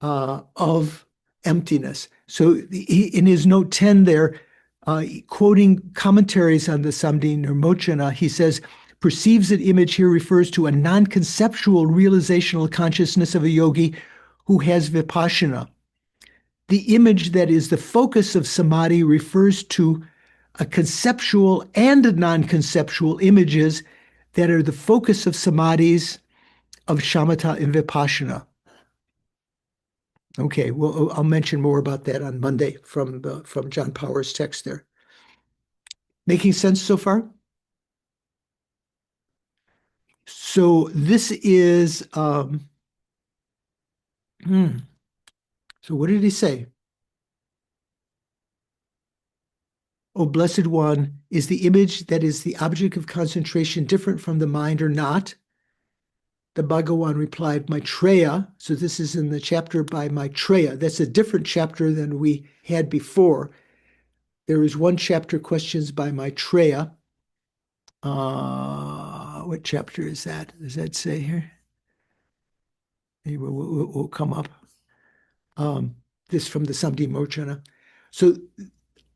of emptiness. So in his note 10 there, quoting commentaries on the Samdi Nirmocana, he says, perceives an image here refers to a non-conceptual realizational consciousness of a yogi who has vipassana. The image that is the focus of samadhi refers to a conceptual and a non-conceptual images that are the focus of samadhis of shamatha and vipassana. Okay, well, I'll mention more about that on Monday from John Powers' text there. Making sense so far? So this is, so what did he say? O Blessed One, is the image that is the object of concentration different from the mind or not? The Bhagavan replied, Maitreya. So this is in the chapter by Maitreya. That's a different chapter than we had before. There is one chapter, questions by Maitreya. What chapter is that? Does that say here? Maybe we'll come up. This from the Samdi Mochana. So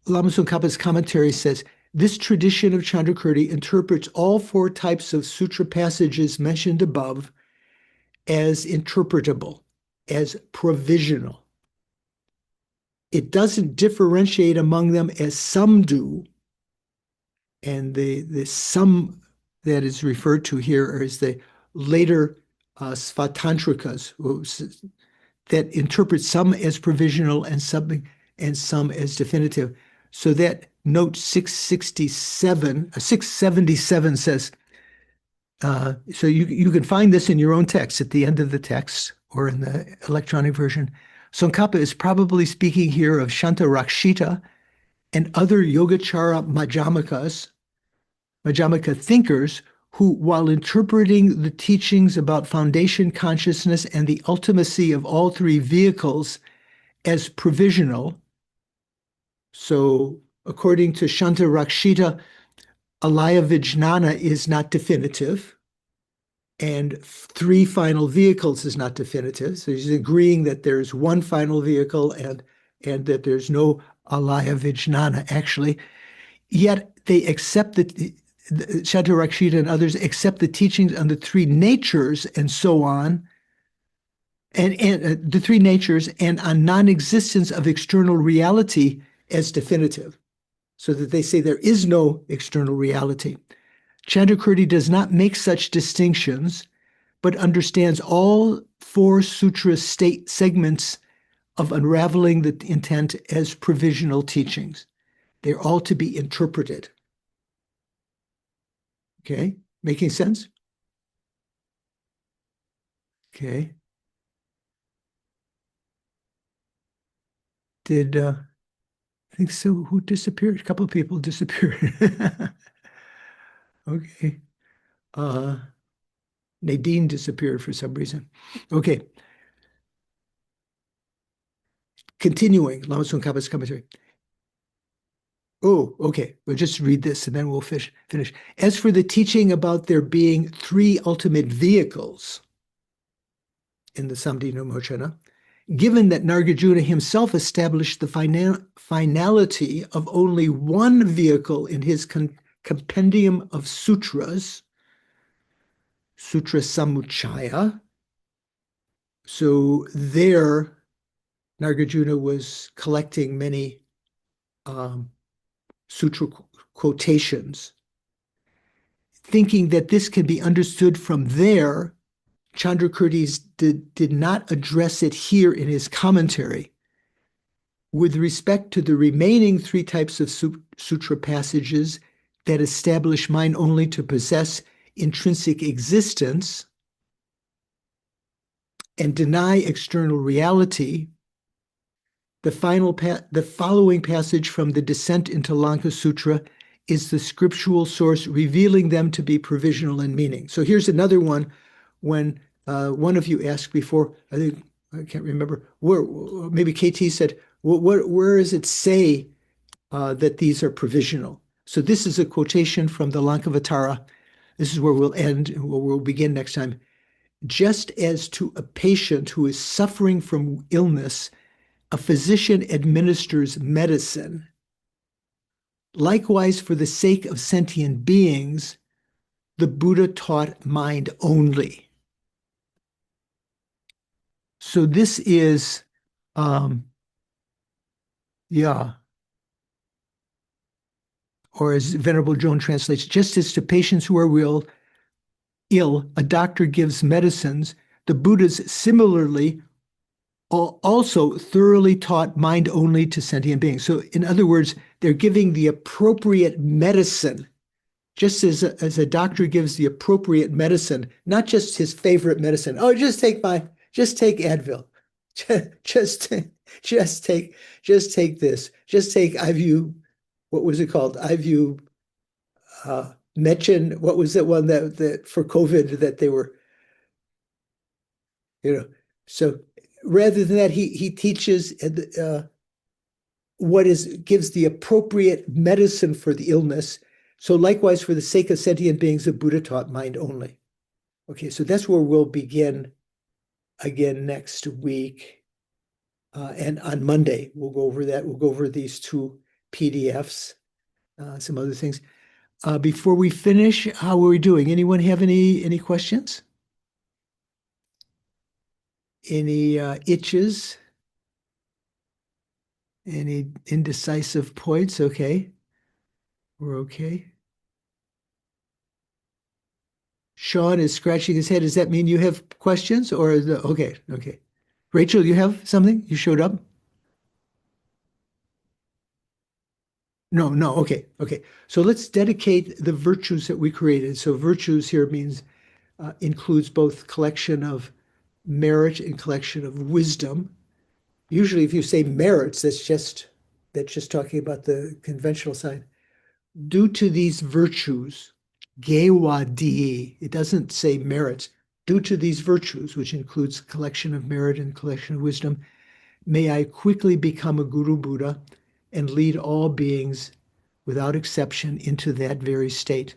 Lama Tsongkhapa's commentary says, this tradition of Chandrakirti interprets all four types of sutra passages mentioned above as interpretable, as provisional. It doesn't differentiate among them as some do, and the some that is referred to here is the later Svatantrikas that interpret some as provisional and some as definitive. So that note 677 says, so you can find this in your own text at the end of the text or in the electronic version. Tsongkhapa is probably speaking here of Shantarakshita and other Yogacara Majjhimaka thinkers who, while interpreting the teachings about foundation consciousness and the ultimacy of all three vehicles as provisional, so according to Shantarakshita, alaya vijnana is not definitive, and three final vehicles is not definitive. So he's agreeing that there's one final vehicle and that there's no alaya vijnana actually. Yet they accept that Shantarakshita and others accept the teachings on the three natures and so on, and the three natures and on non-existence of external reality as definitive, so that they say there is no external reality. Chandrakirti does not make such distinctions, but understands all four sutra segments of unraveling the intent as provisional teachings. They're all to be interpreted. Okay, making sense? Okay. Did think so. Who disappeared? A couple of people disappeared. Okay. Nadine disappeared for some reason. Okay. Continuing, Lama Tsongkhapa's commentary. Oh, okay. We'll just read this and then we'll finish. As for the teaching about there being three ultimate vehicles in the Samdhina Mochana, given that Nagarjuna himself established the finality of only one vehicle in his compendium of sutras, Sutra Samuchaya, so there Nagarjuna was collecting many sutra quotations. Thinking that this can be understood from there, Chandrakirti did not address it here in his commentary. With respect to the remaining three types of sutra passages that establish mind only to possess intrinsic existence and deny external reality, the following passage from the Descent into Lanka Sutra is the scriptural source revealing them to be provisional in meaning. So here's another one. When one of you asked before, I can't remember, where maybe KT said, where does it say that these are provisional? So this is a quotation from the Lankavatara. This is where we'll end, and where we'll begin next time. Just as to a patient who is suffering from illness, a physician administers medicine. Likewise, for the sake of sentient beings, the Buddha taught mind only. So this is, yeah. Or as Venerable Joan translates, just as to patients who are ill, a doctor gives medicines, the Buddhas similarly also thoroughly taught mind only to sentient beings. So in other words, they're giving the appropriate medicine, just as a doctor gives the appropriate medicine, not just his favorite medicine. Oh, just take Advil. Just take this. Just take Ivu, what was it called? Ivu Metchin, what was that one that for COVID that they were, so rather than that, he teaches gives the appropriate medicine for the illness. So likewise, for the sake of sentient beings, the Buddha taught mind only. Okay, so that's where we'll begin again next week. And on Monday, we'll go over that. We'll go over these two PDFs, some other things. Before we finish, how are we doing? Anyone have any questions? Any itches? Any indecisive points? Okay. We're okay. Sean is scratching his head. Does that mean you have questions or okay. Rachel, you have something? You showed up? No. Okay. So let's dedicate the virtues that we created. So virtues here means includes both collection of merit and collection of wisdom. Usually if you say merits, that's just talking about the conventional side. Due to these virtues, gewadi, it doesn't say merits, due to these virtues, which includes collection of merit and collection of wisdom, may I quickly become a Guru Buddha and lead all beings without exception into that very state.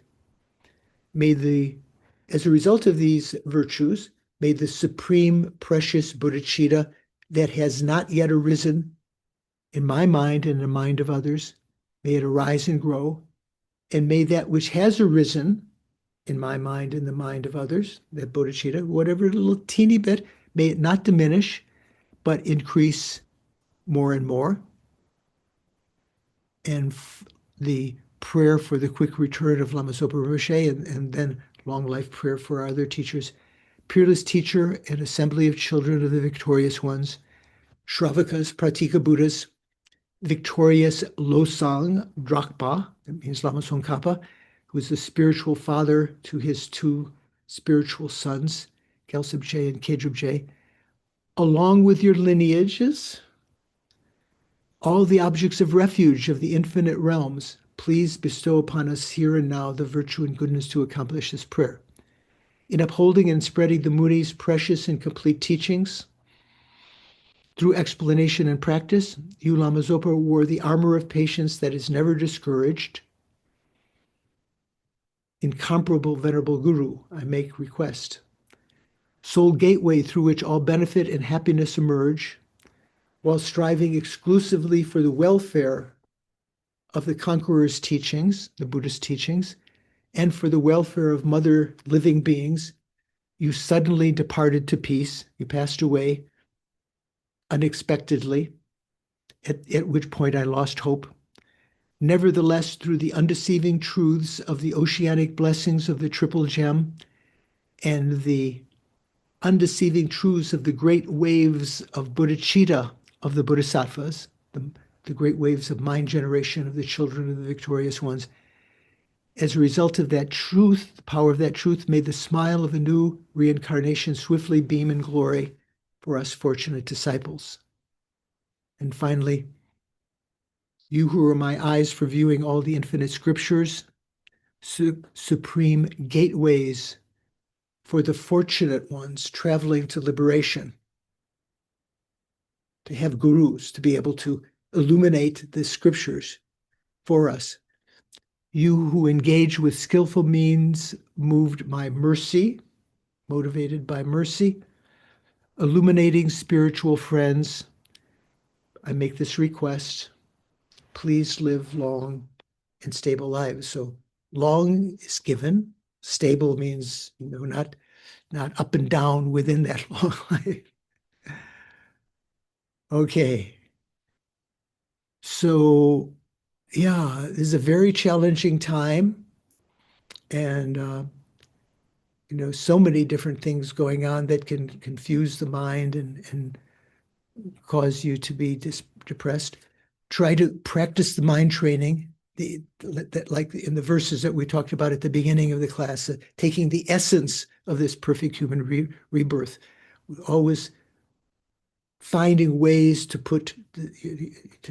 As a result of these virtues, may the supreme precious bodhicitta that has not yet arisen in my mind and in the mind of others, may it arise and grow, and may that which has arisen in my mind and the mind of others, that bodhicitta, whatever little teeny bit, may it not diminish, but increase more and more. And the prayer for the quick return of Lama Zopa Rinpoche, and then long life prayer for our other teachers. Peerless teacher and assembly of children of the victorious ones, Shravakas, Pratika Buddhas, victorious Losang Drakpa, that means Lama Tsongkhapa, who is the spiritual father to his two spiritual sons, Gyaltsab and Khedrub, along with your lineages, All the objects of refuge of the infinite realms, please bestow upon us here and now the virtue and goodness to accomplish this prayer. In upholding and spreading the Muni's precious and complete teachings, through explanation and practice, you Lama Zopa wore the armor of patience that is never discouraged. Incomparable Venerable Guru, I make request. Sole gateway through which all benefit and happiness emerge, while striving exclusively for the welfare of the conqueror's teachings, the Buddhist teachings, and for the welfare of mother living beings, you suddenly departed to peace. You passed away unexpectedly, at which point I lost hope. Nevertheless, through the undeceiving truths of the oceanic blessings of the Triple Gem and the undeceiving truths of the great waves of bodhicitta of the Bodhisattvas, the great waves of mind generation of the children of the victorious ones, as a result of that truth, the power of that truth, may the smile of a new reincarnation swiftly beam in glory for us fortunate disciples. And finally, you who are my eyes for viewing all the infinite scriptures, supreme gateways for the fortunate ones traveling to liberation, to have gurus, to be able to illuminate the scriptures for us. You who engage with skillful means, moved by mercy, motivated by mercy, illuminating spiritual friends, I make this request. Please live long and stable lives. So long is given. Stable means, not up and down within that long life. Okay. So, yeah, this is a very challenging time. And, so many different things going on that can confuse the mind and cause you to be depressed. Try to practice the mind training, like in the verses that we talked about at the beginning of the class, taking the essence of this perfect human rebirth, always finding ways to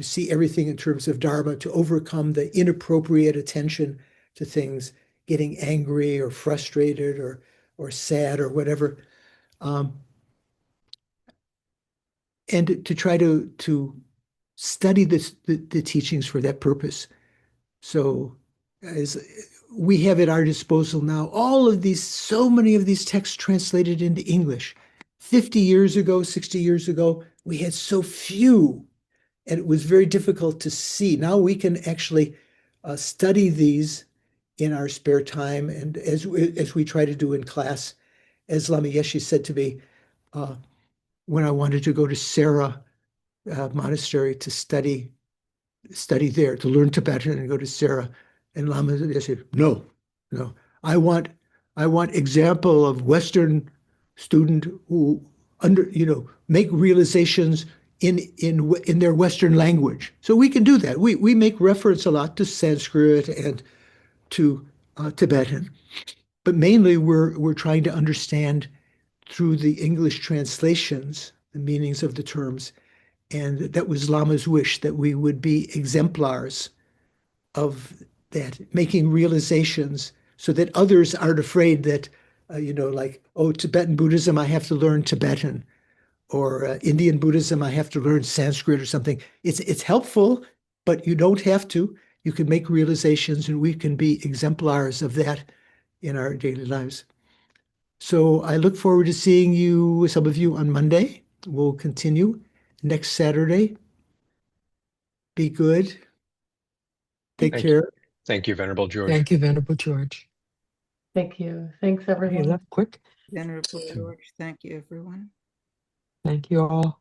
see everything in terms of Dharma, to overcome the inappropriate attention to things, getting angry or frustrated or sad or whatever. And to try to study the teachings for that purpose. So as we have at our disposal now, so many of these texts translated into English. 50 years ago, 60 years ago, we had so few, and it was very difficult to see. Now we can actually study these in our spare time, and as we try to do in class. As Lama Yeshe said to me, when I wanted to go to Sera monastery to study there, to learn Tibetan and go to Sera. And Lama said, no. I want example of Western student who make realizations in their Western language. So we can do that. We make reference a lot to Sanskrit and to Tibetan, but mainly we're trying to understand through the English translations the meanings of the terms. And that was Lama's wish, that we would be exemplars of that, making realizations so that others aren't afraid that, Tibetan Buddhism, I have to learn Tibetan, or Indian Buddhism, I have to learn Sanskrit or something. It's helpful, but you don't have to. You can make realizations, and we can be exemplars of that in our daily lives. So I look forward to seeing some of you on Monday. We'll continue next Saturday. Be good. Take Thank care. Thank you, Venerable George. Thank you, Venerable George. Thank you. Thanks, Hey, everyone. left quick. Venerable George, thank you, everyone. Thank you all.